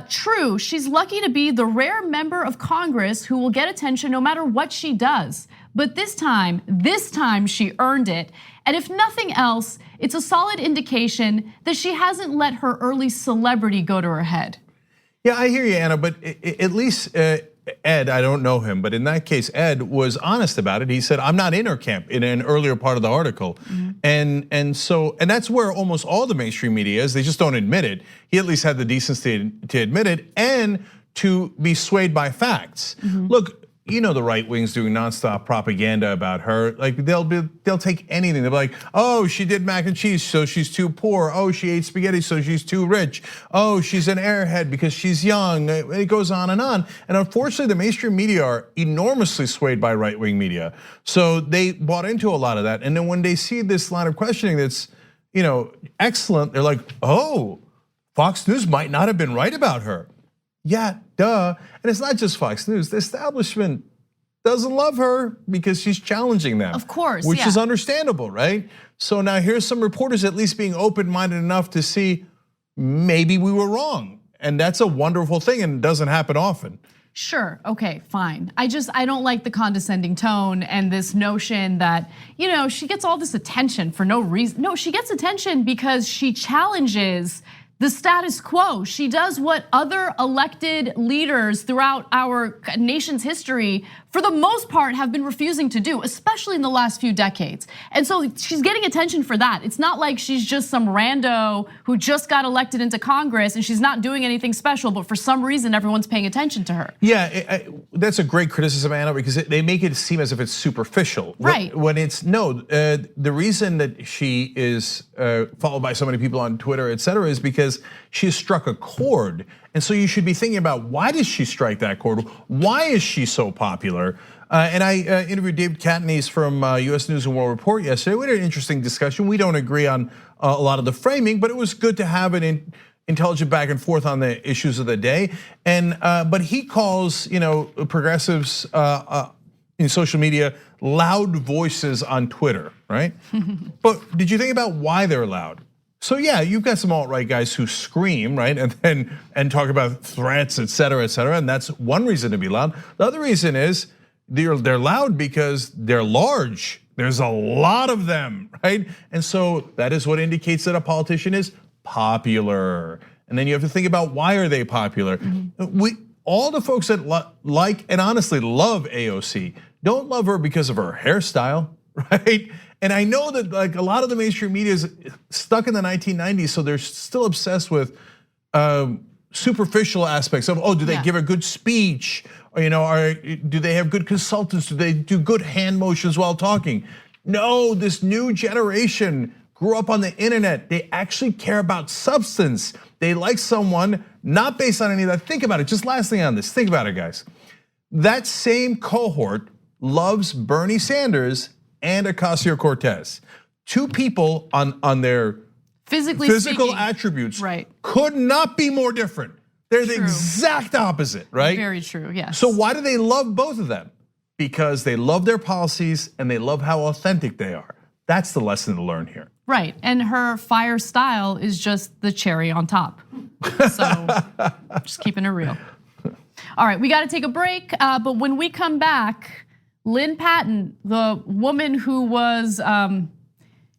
True, she's lucky to be the rare member of Congress who will get attention no matter what she does. But this time she earned it. And if nothing else, it's a solid indication that she hasn't let her early celebrity go to her head. Yeah, I hear you, Anna, but at least Ed, I don't know him, but in that case, Ed was honest about it. He said, I'm not in her camp in an earlier part of the article. And that's where almost all the mainstream media is. They just don't admit it. He at least had the decency to admit it and to be swayed by facts. Look, you know the right wing's doing nonstop propaganda about her. Like they'll take anything. They'll be like, oh, she did mac and cheese, so she's too poor. Oh, she ate spaghetti, so she's too rich. Oh, she's an airhead because she's young. It goes on. And unfortunately, the mainstream media are enormously swayed by right-wing media. So they bought into a lot of that. And then when they see this line of questioning that's, excellent, they're like, oh, Fox News might not have been right about her. Yeah, duh. And it's not just Fox News. The establishment doesn't love her because she's challenging them. Of course, which is understandable, right? So now here's some reporters at least being open-minded enough to see maybe we were wrong. And that's a wonderful thing and it doesn't happen often. Sure, okay, fine. I don't like the condescending tone and this notion that, she gets all this attention for no reason. No, she gets attention because she challenges the status quo. She does what other elected leaders throughout our nation's history, for the most part, have been refusing to do, especially in the last few decades. And so she's getting attention for that. It's not like she's just some rando who just got elected into Congress and she's not doing anything special, but for some reason everyone's paying attention to her. Yeah, that's a great criticism, Anna, because they make it seem as if it's superficial. Right. When it's no, the reason that she is followed by so many people on Twitter, et cetera, is because she has struck a chord. And so you should be thinking about, why does she strike that chord? Why is she so popular? And I interviewed David Catanese from US News and World Report yesterday. We had an interesting discussion. We don't agree on a lot of the framing, but it was good to have an intelligent back and forth on the issues of the day. And but he calls progressives in social media loud voices on Twitter, right? But did you think about why they're loud? So yeah, you've got some alt-right guys who scream, right, and talk about threats, et cetera, and that's one reason to be loud. The other reason is they're loud because they're large. There's a lot of them, right? And so that is what indicates that a politician is popular. And then you have to think about, why are they popular? All the folks that like and honestly love AOC don't love her because of her hairstyle, right? And I know that like a lot of the mainstream media is stuck in the 1990s, so they're still obsessed with superficial aspects of, do they give a good speech? Or, do they have good consultants? Do they do good hand motions while talking? No, this new generation grew up on the internet. They actually care about substance. They like someone not based on any of that. Think about it, just last thing on this, think about it, guys. That same cohort loves Bernie Sanders and Ocasio-Cortez. Two people on their physical attributes, right, could not be more different. They're the exact opposite, right? Very true, yes. So why do they love both of them? Because they love their policies and they love how authentic they are. That's the lesson to learn here. Right, and her fire style is just the cherry on top. So just keeping it real. All right, we gotta take a break, but when we come back, Lynn Patton, the woman who was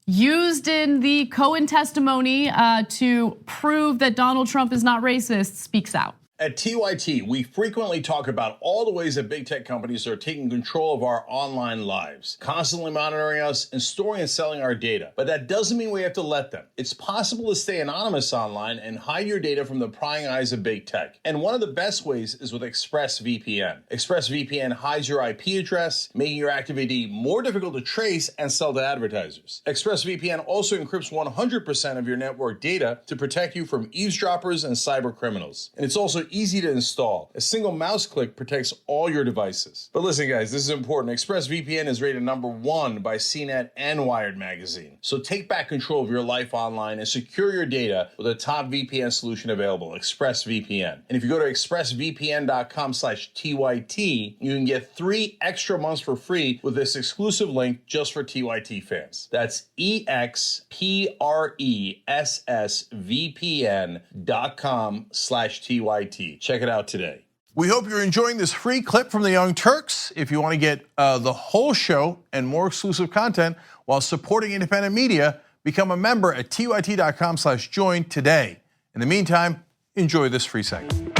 used in the Cohen testimony to prove that Donald Trump is not racist, speaks out. At TYT, we frequently talk about all the ways that big tech companies are taking control of our online lives, constantly monitoring us and storing and selling our data. But that doesn't mean we have to let them. It's possible to stay anonymous online and hide your data from the prying eyes of big tech. And one of the best ways is with ExpressVPN. ExpressVPN hides your IP address, making your activity more difficult to trace and sell to advertisers. ExpressVPN also encrypts 100% of your network data to protect you from eavesdroppers and cyber criminals. And it's also also easy to install. A single mouse click protects all your devices. But listen, guys, this is important. ExpressVPN is rated #1 by CNET and Wired Magazine. So take back control of your life online and secure your data with a top VPN solution available, ExpressVPN. And if you go to expressvpn.com/TYT, you can get 3 extra months for free with this exclusive link just for TYT fans. That's expressvpn.com/TYT. Check it out today. We hope you're enjoying this free clip from the Young Turks. If you want to get the whole show and more exclusive content while supporting independent media, become a member at tyt.com/join today. In the meantime, enjoy this free segment.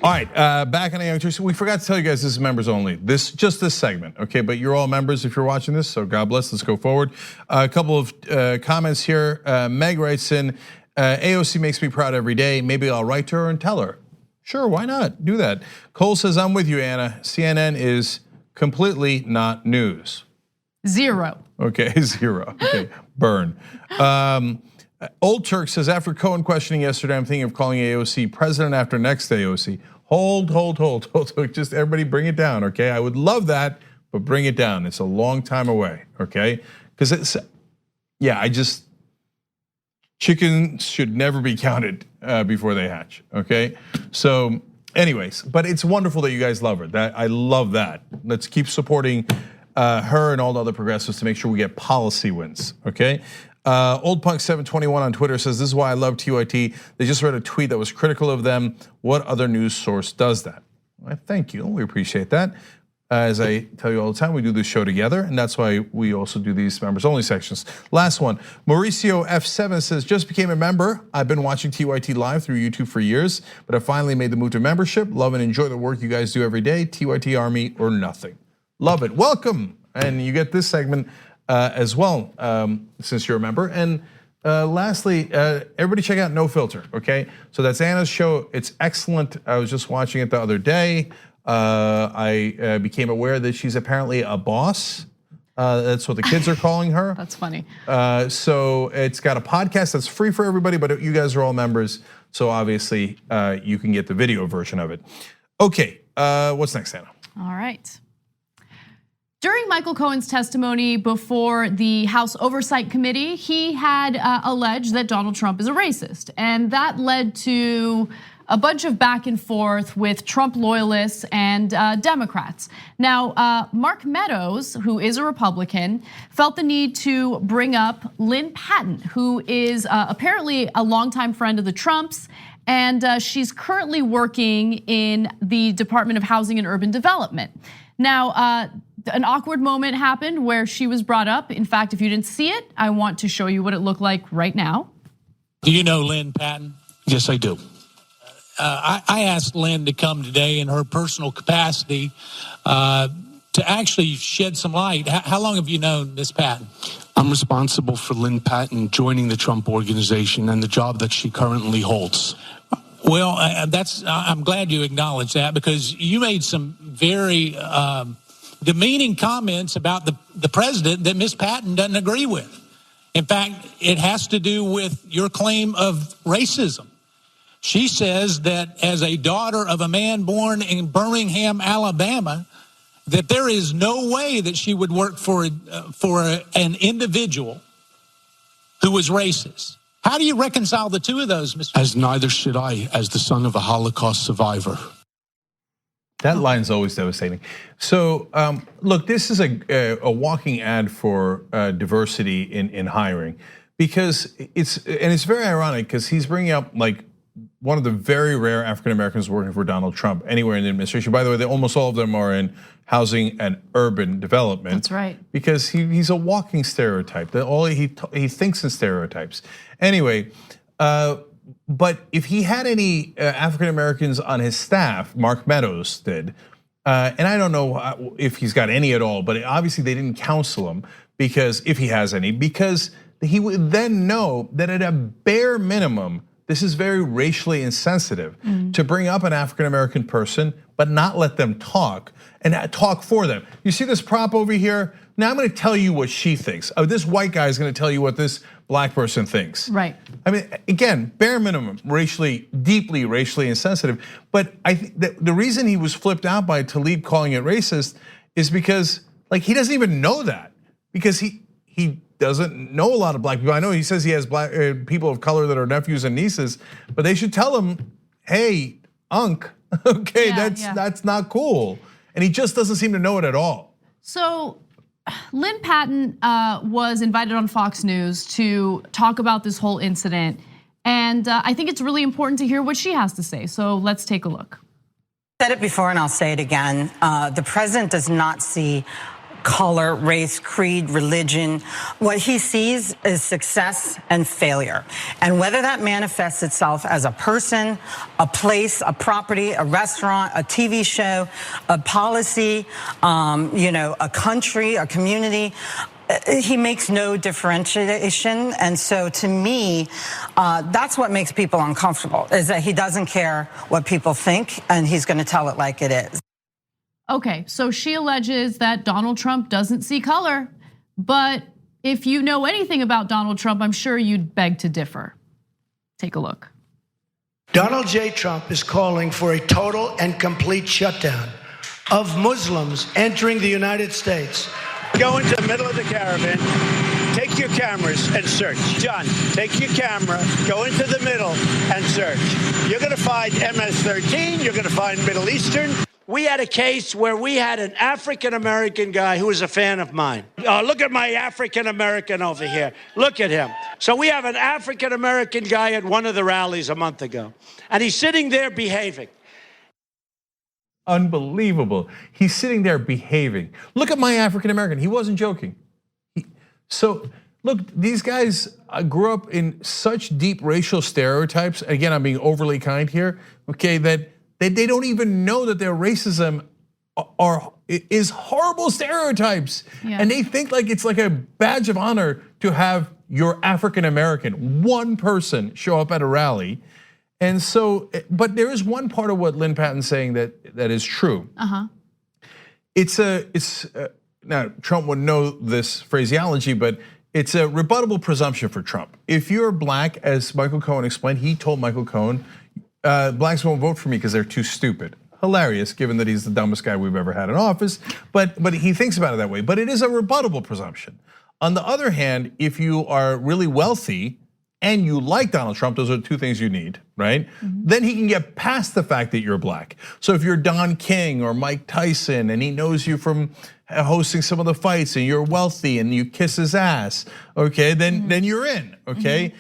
All right, back on the Young Turks. We forgot to tell you guys this is members only. Just this segment, okay? But you're all members if you're watching this, so God bless. Let's go forward. A couple of comments here. Meg writes in, AOC makes me proud every day. Maybe I'll write to her and tell her. Sure, why not? Do that. Cole says, I'm with you, Anna. CNN is completely not news. 0. Okay, 0. Okay, burn. Old Turk says, after Cohen questioning yesterday, I'm thinking of calling AOC president after next AOC. Hold. Just everybody bring it down, okay? I would love that, but bring it down. It's a long time away, okay? Because it's, chickens should never be counted before they hatch, okay? So anyways, but it's wonderful that you guys love her. I love that. Let's keep supporting her and all the other progressives to make sure we get policy wins, okay? Old Punk 721 on Twitter says, this is why I love TYT. They just read a tweet that was critical of them. What other news source does that? Well, thank you, we appreciate that. As I tell you all the time, we do this show together, and that's why we also do these members only sections. Last one, Mauricio F7 says, just became a member. I've been watching TYT live through YouTube for years, but I finally made the move to membership. Love and enjoy the work you guys do every day. TYT Army or nothing. Love it, welcome. And you get this segment as well, since you're a member. And lastly, everybody check out No Filter, okay? So that's Anna's show, it's excellent. I was just watching it the other day. I became aware that she's apparently a boss. That's what the kids are calling her. That's funny. So it's got a podcast that's free for everybody, but you guys are all members. So obviously you can get the video version of it. Okay, what's next, Anna? All right. During Michael Cohen's testimony before the House Oversight Committee, he had alleged that Donald Trump is a racist. And that led to a bunch of back and forth with Trump loyalists and Democrats. Now, Mark Meadows, who is a Republican, felt the need to bring up Lynn Patton, who is apparently a longtime friend of the Trumps, and she's currently working in the Department of Housing and Urban Development. Now, an awkward moment happened where she was brought up. In fact, if you didn't see it, I want to show you what it looked like right now. Do you know Lynn Patton? Yes, I do. I asked Lynn to come today in her personal capacity to actually shed some light. How long have you known Ms. Patton? I'm responsible for Lynn Patton joining the Trump organization and the job that she currently holds. Well, I'm glad you acknowledge that, because you made some very demeaning comments about the president that Ms. Patton doesn't agree with. In fact, it has to do with your claim of racism. She says that as a daughter of a man born in Birmingham, Alabama, that there is no way that she would work for an individual who was racist. How do you reconcile the two of those, Mr. As neither should I, as the son of a Holocaust survivor. That line's always devastating. So look, this is a walking ad for diversity in hiring, because it's very ironic, because he's bringing up like one of the very rare African Americans working for Donald Trump anywhere in the administration. By the way, almost all of them are in housing and urban development. That's right. Because he's a walking stereotype. He thinks in stereotypes. Anyway, but if he had any African Americans on his staff, Mark Meadows did, and I don't know if he's got any at all, but obviously they didn't counsel him, because if he has any, because he would then know that at a bare minimum, this is very racially insensitive to bring up an African American person, but not let them talk and talk for them. You see this prop over here? Now I'm gonna tell you what she thinks. This white guy is gonna tell you what this black person thinks. Right. I mean, again, bare minimum, deeply racially insensitive. But I think that the reason he was flipped out by Tlaib calling it racist is because, like, he doesn't even know that, because he doesn't know a lot of black people. I know he says he has black people of color that are nephews and nieces, but they should tell him, hey, Unc, okay, that's not cool. And he just doesn't seem to know it at all. So Lynn Patton was invited on Fox News to talk about this whole incident. And I think it's really important to hear what she has to say. So let's take a look. I said it before and I'll say it again. The president does not see color, race, creed, religion. What he sees is success and failure. And whether that manifests itself as a person, a place, a property, a restaurant, a TV show, a policy, a country, a community, he makes no differentiation. And so to me, that's what makes people uncomfortable, is that he doesn't care what people think and he's going to tell it like it is. Okay, so she alleges that Donald Trump doesn't see color, but if you know anything about Donald Trump, I'm sure you'd beg to differ. Take a look. Donald J. Trump is calling for a total and complete shutdown of Muslims entering the United States. Go into the middle of the caravan, take your cameras and search. John, take your camera, go into the middle and search. You're gonna find MS-13, you're gonna find Middle Eastern. We had a case where we had an African-American guy who was a fan of mine. Look at my African-American over here. Look at him. So we have an African-American guy at one of the rallies a month ago, and he's sitting there behaving. Unbelievable. He's sitting there behaving. Look at my African-American. He wasn't joking. So look, these guys grew up in such deep racial stereotypes. Again, I'm being overly kind here, okay, that they don't even know that their racism is horrible stereotypes. Yeah. And they think like it's like a badge of honor to have your African American, one person, show up at a rally. And so, but there is one part of what Lynn Patton's saying that is true. Now Trump wouldn't know this phraseology, but it's a rebuttable presumption for Trump. If you're black, as Michael Cohen explained, he told Michael Cohen, blacks won't vote for me because they're too stupid. Hilarious, given that he's the dumbest guy we've ever had in office, but he thinks about it that way. But it is a rebuttable presumption. On the other hand, if you are really wealthy and you like Donald Trump, those are the two things you need, right? Then he can get past the fact that you're black. So if you're Don King or Mike Tyson and he knows you from hosting some of the fights and you're wealthy and you kiss his ass, okay, then you're in, okay?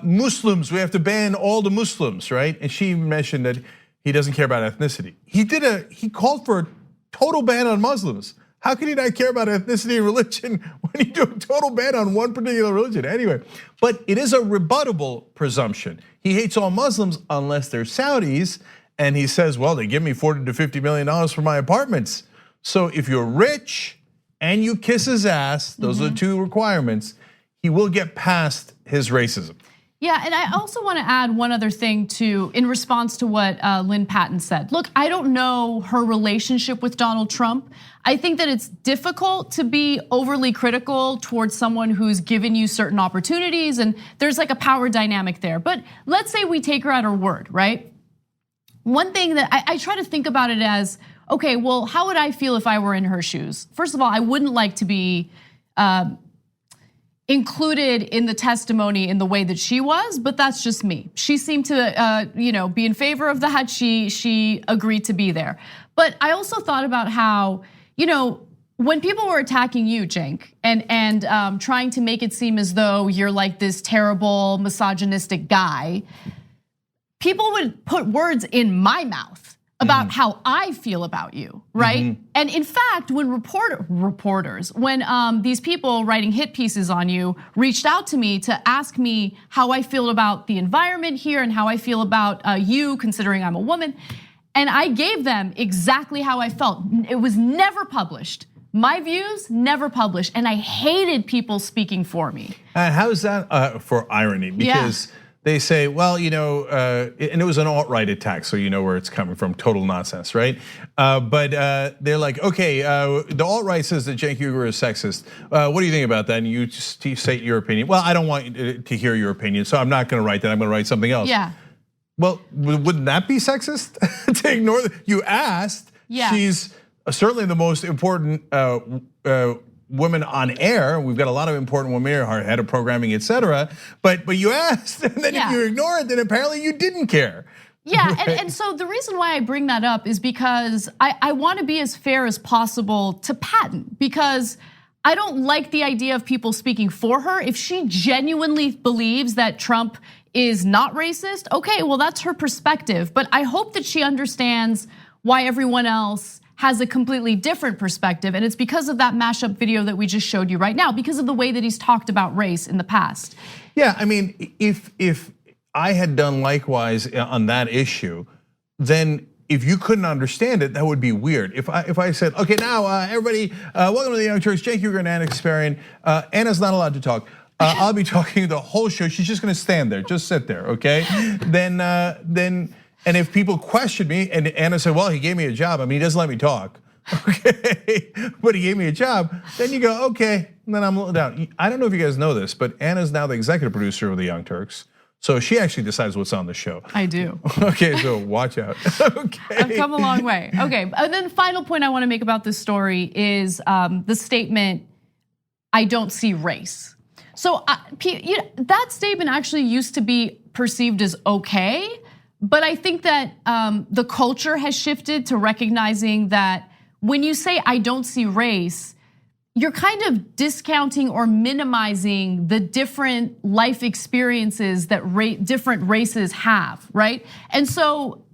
Muslims, we have to ban all the Muslims, right? And she mentioned that he doesn't care about ethnicity. He called for a total ban on Muslims. How can he not care about ethnicity and religion when you do a total ban on one particular religion? Anyway, but it is a rebuttable presumption. He hates all Muslims unless they're Saudis, and he says, well, they give me $40 to $50 million for my apartments. So if you're rich and you kiss his ass, those are the two requirements, he will get past his racism. Yeah, and I also want to add one other thing too, in response to what Lynn Patton said. Look, I don't know her relationship with Donald Trump. I think that it's difficult to be overly critical towards someone who's given you certain opportunities, and there's like a power dynamic there. But let's say we take her at her word, right? One thing that I try to think about it as, okay, well, how would I feel if I were in her shoes? First of all, I wouldn't like to be included in the testimony in the way that she was, but that's just me. She seemed to, be in favor of that. She agreed to be there. But I also thought about how, when people were attacking you, Cenk, and trying to make it seem as though you're like this terrible misogynistic guy, people would put words in my mouth about how I feel about you, right? And in fact, when reporters, when these people writing hit pieces on you reached out to me to ask me how I feel about the environment here and how I feel about you, considering I'm a woman, and I gave them exactly how I felt. It was never published. My views never published, and I hated people speaking for me. How is that for irony? Because they say, well, and it was an alt-right attack, so you know where it's coming from, total nonsense, right? But they're like, okay, the alt-right says that Cenk Uygur is sexist. What do you think about that? And you just state your opinion. Well, I don't want to hear your opinion, so I'm not gonna write that, I'm gonna write something else. Yeah. Well, wouldn't that be sexist? To ignore you asked, she's certainly the most important women on air. We've got a lot of important women here, our head of programming, et cetera. But you asked, and then if you ignore it, then apparently you didn't care. Yeah, and so the reason why I bring that up is because I want to be as fair as possible to Patton, because I don't like the idea of people speaking for her. If she genuinely believes that Trump is not racist, okay, well, that's her perspective. But I hope that she understands why everyone else has a completely different perspective. And it's because of that mashup video that we just showed you right now, because of the way that he's talked about race in the past. Yeah, I mean, if I had done likewise on that issue, then if you couldn't understand it, that would be weird. If I said, okay, now everybody, welcome to the Young Turks, Cenk Uygur and Anna Kasparian. Anna's not allowed to talk. I'll be talking the whole show. She's just gonna stand there, just sit there, okay? Then. And if people question me, and Anna said, well, he gave me a job. I mean, he doesn't let me talk, okay? But he gave me a job, then you go, okay, and then I'm a little down. I don't know if you guys know this, but Anna's now the executive producer of the Young Turks. So she actually decides what's on the show. I do. Okay, so watch out, okay. I've come a long way, okay. And then the final point I wanna make about this story is the statement, I don't see race. So that statement actually used to be perceived as okay, but I think that the culture has shifted to recognizing that when you say I don't see race, you're kind of discounting or minimizing the different life experiences that different races have, right? And so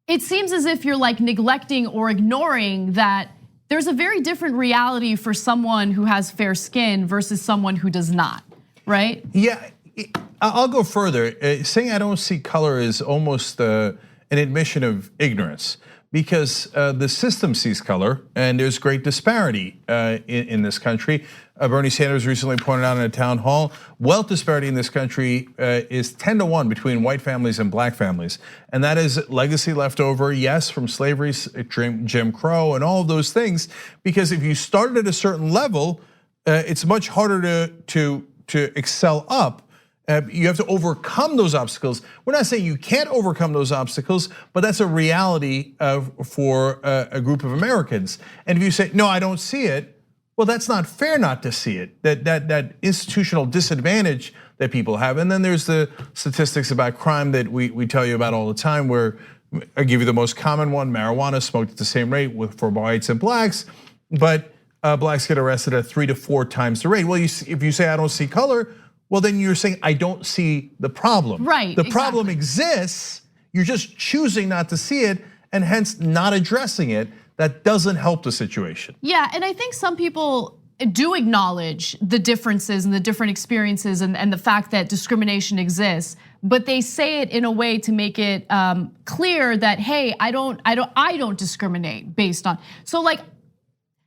it seems as if you're like neglecting or ignoring that there's a very different reality for someone who has fair skin versus someone who does not, right? Yeah. I'll go further. Saying I don't see color is almost an admission of ignorance, because the system sees color and there's great disparity in this country. Bernie Sanders recently pointed out in a town hall, wealth disparity in this country is 10 to 1 between white families and black families. And that is legacy left over, yes, from slavery, Jim Crow and all of those things. Because if you started at a certain level, it's much harder to excel up. You have to overcome those obstacles. We're not saying you can't overcome those obstacles, but that's a reality for a group of Americans. And if you say, no, I don't see it, well, that's not fair not to see it. That institutional disadvantage that people have. And then there's the statistics about crime that we tell you about all the time, where I give you the most common one, marijuana smoked at the same rate for whites and blacks, but blacks get arrested at 3 to 4 times the rate. Well, if you say I don't see color, well, then you're saying I don't see the problem. Right. The problem exists, you're just choosing not to see it, and hence not addressing it. That doesn't help the situation. Yeah, and I think some people do acknowledge the differences and the different experiences and the fact that discrimination exists, but they say it in a way to make it clear that, hey, I don't discriminate based on. So like,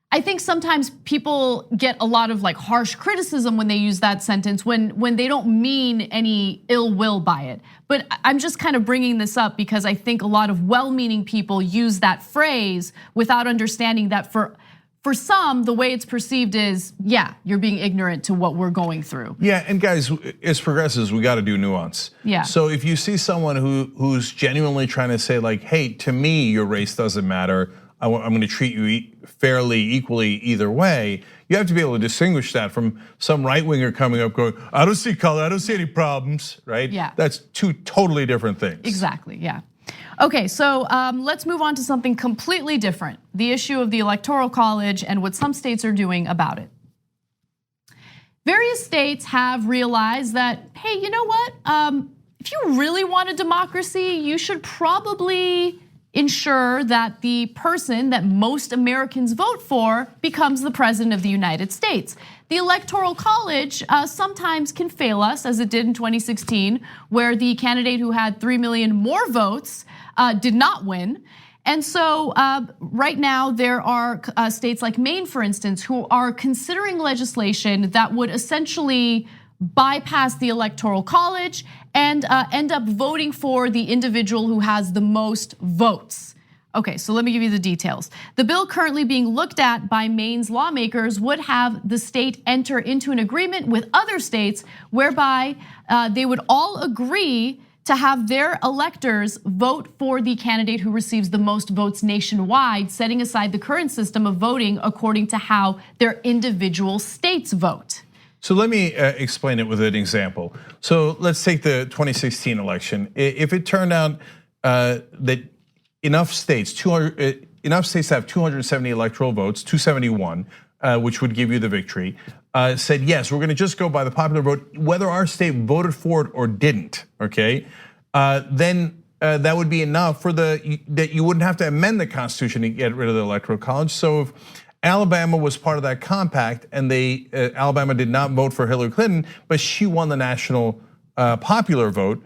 I think sometimes people get a lot of like harsh criticism when they use that sentence when they don't mean any ill will by it. But I'm just kind of bringing this up because I think a lot of well-meaning people use that phrase without understanding that for some, the way it's perceived is, yeah, you're being ignorant to what we're going through. Yeah, and guys, as progressives, we got to do nuance. Yeah. So if you see someone who's genuinely trying to say like, hey, to me, your race doesn't matter, I'm going to treat you fairly, equally either way, you have to be able to distinguish that from some right-winger coming up going, I don't see color, I don't see any problems, right? Yeah. That's two totally different things. Exactly, yeah. Okay, so let's move on to something completely different. The issue of the Electoral College and what some states are doing about it. Various states have realized that, hey, you know what? If you really want a democracy, you should probably ensure that the person that most Americans vote for becomes the president of the United States. The Electoral College sometimes can fail us, as it did in 2016, where the candidate who had 3 million more votes did not win. And so right now there are states like Maine, for instance, who are considering legislation that would essentially bypass the Electoral College, and end up voting for the individual who has the most votes. Okay, so let me give you the details. The bill currently being looked at by Maine's lawmakers would have the state enter into an agreement with other states whereby they would all agree to have their electors vote for the candidate who receives the most votes nationwide, setting aside the current system of voting according to how their individual states vote. So let me explain it with an example. So let's take the 2016 election. If it turned out that enough states have 270 electoral votes, 271, which would give you the victory, said yes, we're going to just go by the popular vote, whether our state voted for it or didn't. Okay, then that would be enough for that you wouldn't have to amend the Constitution to get rid of the Electoral College. So if Alabama was part of that compact, and Alabama did not vote for Hillary Clinton, but she won the national popular vote,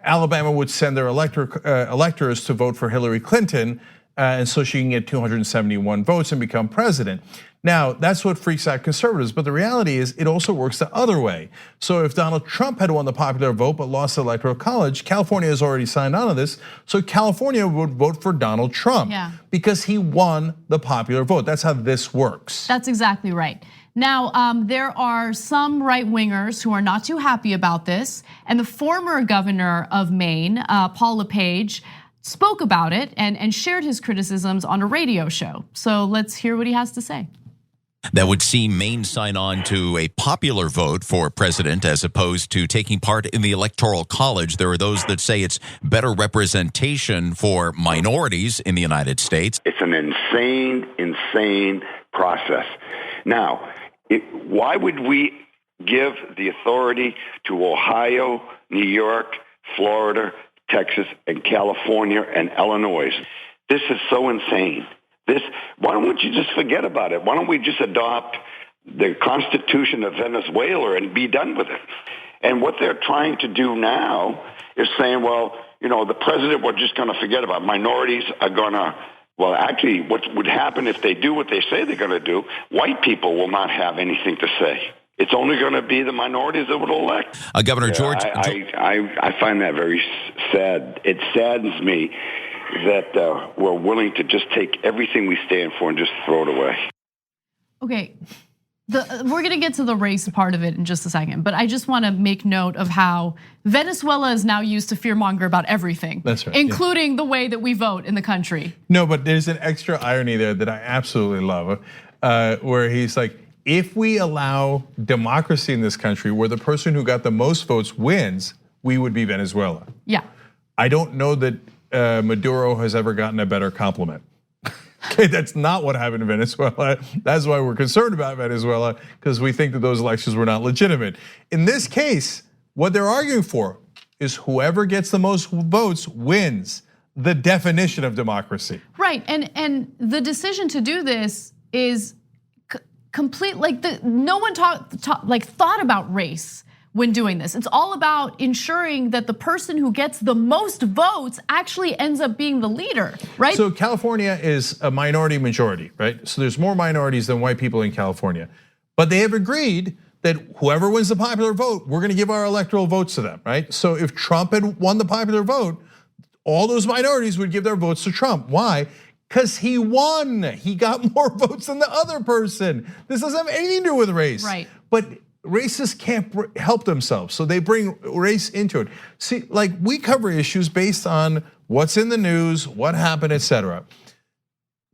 Alabama would send their electors to vote for Hillary Clinton, and so she can get 271 votes and become president. Now, that's what freaks out conservatives, but the reality is it also works the other way. So if Donald Trump had won the popular vote but lost the Electoral College, California has already signed on to this, so California would vote for Donald Trump because he won the popular vote. That's how this works. That's exactly right. Now, there are some right-wingers who are not too happy about this, and the former governor of Maine, Paul LePage, spoke about it and shared his criticisms on a radio show. So let's hear what he has to say. That would see Maine sign on to a popular vote for president as opposed to taking part in the Electoral College. There are those that say it's better representation for minorities in the United States. It's an insane process. Now, why would we give the authority to Ohio, New York, Florida, Texas, and California, and Illinois? This is so insane. Why don't you just forget about it? Why don't we just adopt the Constitution of Venezuela and be done with it? And what they're trying to do now is saying, well, the president, we're just going to forget about. Minorities are going to, well, actually, what would happen if they do what they say they're going to do, white people will not have anything to say. It's only going to be the minorities that would elect. Governor George. I find that very sad. It saddens me that we're willing to just take everything we stand for and just throw it away. Okay, we're gonna get to the race part of it in just a second, but I just wanna make note of how Venezuela is now used to fearmonger about everything. That's right, including the way that we vote in the country. No, but there's an extra irony there that I absolutely love, where he's like, if we allow democracy in this country where the person who got the most votes wins, we would be Venezuela. Yeah. I don't know that Maduro has ever gotten a better compliment. Okay, that's not what happened in Venezuela. That's why we're concerned about Venezuela, because we think that those elections were not legitimate. In this case, what they're arguing for is whoever gets the most votes wins. The definition of democracy. Right, and the decision to do this is complete. Like no one thought about race when doing this. It's all about ensuring that the person who gets the most votes actually ends up being the leader, right? So California is a minority majority, right? So there's more minorities than white people in California. But they have agreed that whoever wins the popular vote, we're gonna give our electoral votes to them, right? So if Trump had won the popular vote, all those minorities would give their votes to Trump. Why? Because he won. He got more votes than the other person. This doesn't have anything to do with race. Right. But racists can't help themselves, so they bring race into it. See, like we cover issues based on what's in the news, what happened, etc.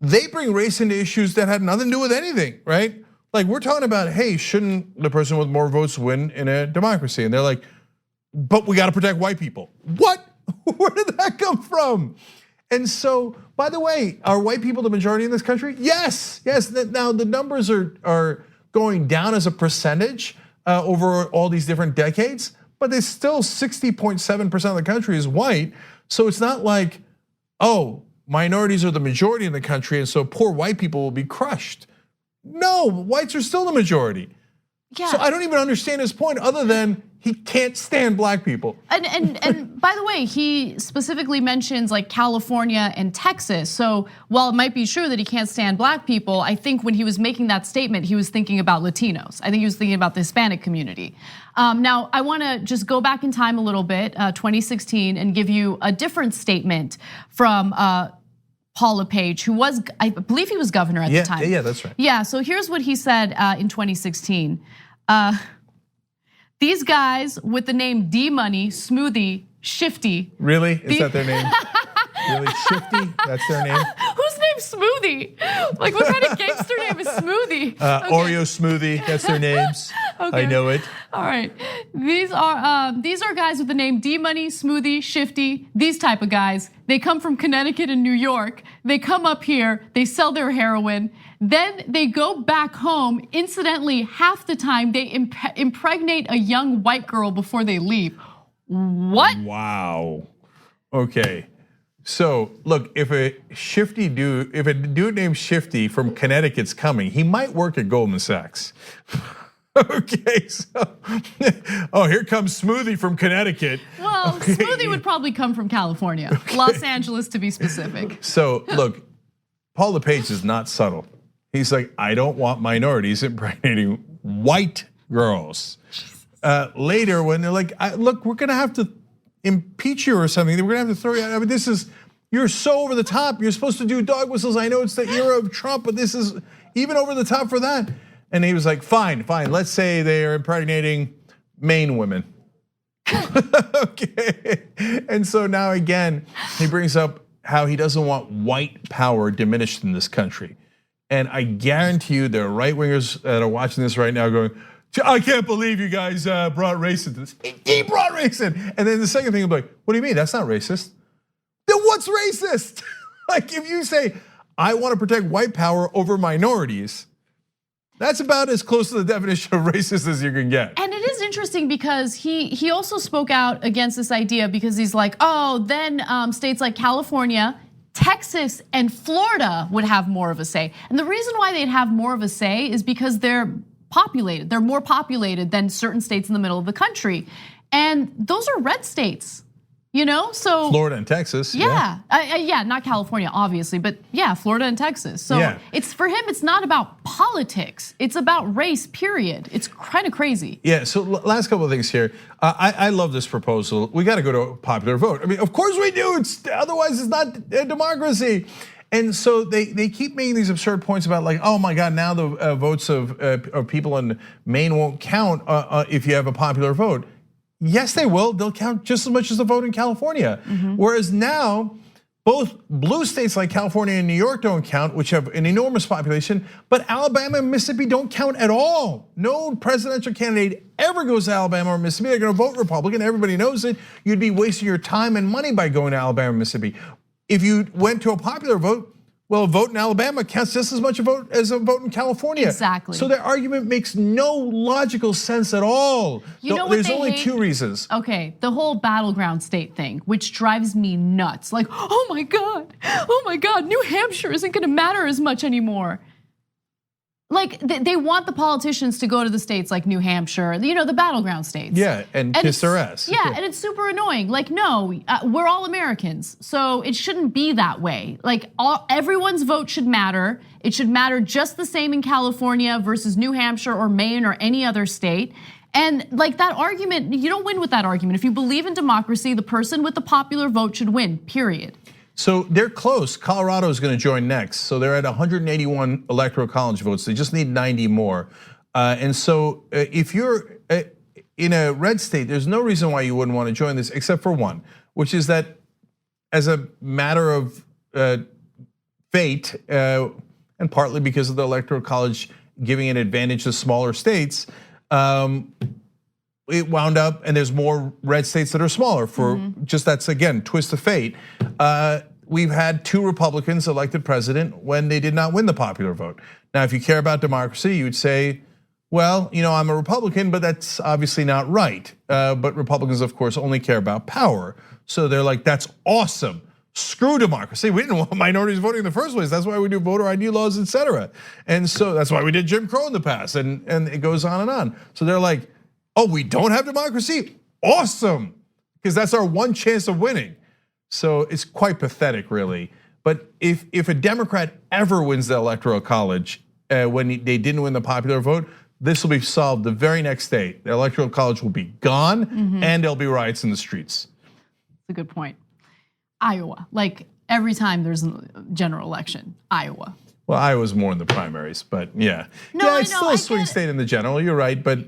They bring race into issues that had nothing to do with anything, right? Like we're talking about, hey, shouldn't the person with more votes win in a democracy? And they're like, but we got to protect white people. What? Where did that come from? And so, by the way, are white people the majority in this country? Yes, yes. Now the numbers are going down as a percentage over all these different decades, but there's still 60.7% of the country is white. So it's not like, oh, minorities are the majority in the country, and so poor white people will be crushed. No, whites are still the majority. Yeah. So I don't even understand his point, other than He can't stand black people. And by the way, he specifically mentions like California and Texas. So while it might be true that he can't stand black people, I think when he was making that statement, he was thinking about Latinos. I think he was thinking about the Hispanic community. Now, I wanna just go back in time a little bit, 2016, and give you a different statement from Paul LePage, who was, I believe he was governor at the time. Yeah, that's right. Yeah, so here's what he said in 2016. These guys with the name D-Money, Smoothie, Shifty. Really? Is that their name? Really? Shifty? That's their name? Whose name's Smoothie? Like, what kind of gangster name is Smoothie? Oreo Smoothie, that's their names. Okay. I know it. All right. These are guys with the name D-Money, Smoothie, Shifty, these type of guys. They come from Connecticut and New York. They come up here, they sell their heroin. Then they go back home. Incidentally, half the time they impregnate a young white girl before they leave. What? Wow. Okay. So look, if a dude named Shifty from Connecticut's coming, he might work at Goldman Sachs. Okay, so here comes Smoothie from Connecticut. Well, okay. Smoothie would probably come from California, okay. Los Angeles to be specific. So look, Paul LePage is not subtle. He's like, I don't want minorities impregnating white girls. Later, when they're like, look, we're gonna have to impeach you or something. We're gonna have to throw you out. I mean, you're so over the top. You're supposed to do dog whistles. I know it's the era of Trump, but this is even over the top for that. And he was like, fine. Let's say they are impregnating Maine women. Okay. And so now again, he brings up how he doesn't want white power diminished in this country. And I guarantee you there are right wingers that are watching this right now going, I can't believe you guys brought race into this. He brought race in. And then the second thing, I'm like, what do you mean? That's not racist. Then what's racist? Like if you say, I want to protect white power over minorities, that's about as close to the definition of racist as you can get. And it is interesting because he also spoke out against this idea because he's like, then states like California, Texas, and Florida would have more of a say. And the reason why they'd have more of a say is because they're populated. They're more populated than certain states in the middle of the country. And those are red states. So Florida and Texas. Yeah, not California, obviously, but yeah, Florida and Texas. So it's for him, it's not about politics. It's about race, period. It's kind of crazy. Yeah, so last couple of things here. I love this proposal. We got to go to a popular vote. I mean, of course we do. Otherwise it's not a democracy. And so they keep making these absurd points about like, oh my God, now the votes of people in Maine won't count if you have a popular vote. Yes, they will. They'll count just as much as the vote in California. Mm-hmm. Whereas now, both blue states like California and New York don't count, which have an enormous population, but Alabama and Mississippi don't count at all. No presidential candidate ever goes to Alabama or Mississippi. They're gonna vote Republican, everybody knows it. You'd be wasting your time and money by going to Alabama and Mississippi. If you went to a popular vote, well, a vote in Alabama counts just as much a vote as a vote in California. Exactly. So their argument makes no logical sense at all. There's only two reasons. Okay, the whole battleground state thing, which drives me nuts. Like, oh my God, New Hampshire isn't gonna matter as much anymore. Like they want the politicians to go to the states like New Hampshire, the battleground states. Yeah, and kiss their ass. Yeah, and it's super annoying. Like, no, we're all Americans, so it shouldn't be that way. Like, everyone's vote should matter. It should matter just the same in California versus New Hampshire or Maine or any other state. And like that argument, you don't win with that argument. If you believe in democracy, the person with the popular vote should win, period. So they're close. Colorado is going to join next. So they're at 181 electoral college votes. They just need 90 more. And so if you're in a red state, there's no reason why you wouldn't want to join this except for one, which is that as a matter of fate, and partly because of the electoral college giving an advantage to smaller states, it wound up, and there's more red states that are smaller for just that's again, twist of fate. We've had 2 Republicans elected president when they did not win the popular vote. Now, if you care about democracy, you would say, well, I'm a Republican, but that's obviously not right. But Republicans, of course, only care about power. So they're like, that's awesome. Screw democracy. We didn't want minorities voting in the first place. That's why we do voter ID laws, etc. And so that's why we did Jim Crow in the past, and it goes on and on. So they're like, Oh, we don't have democracy? Awesome, because that's our one chance of winning. So it's quite pathetic, really. But if a Democrat ever wins the Electoral College when they didn't win the popular vote, this will be solved the very next day. The Electoral College will be gone, and there'll be riots in the streets. That's a good point. Iowa, like every time there's a general election, Iowa. Well, Iowa's more in the primaries, but yeah. No, yeah, it's still a swing state in the general, you're right. But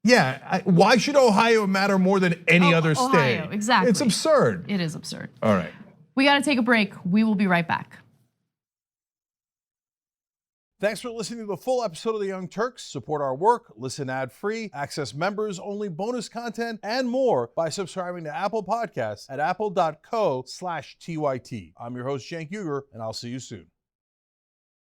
yeah, why should Ohio matter more than any other state? Ohio, exactly. It's absurd. It is absurd. All right. We got to take a break. We will be right back. Thanks for listening to the full episode of The Young Turks. Support our work, listen ad-free, access members-only bonus content, and more by subscribing to Apple Podcasts at apple.co/TYT. I'm your host, Cenk Uygur, and I'll see you soon.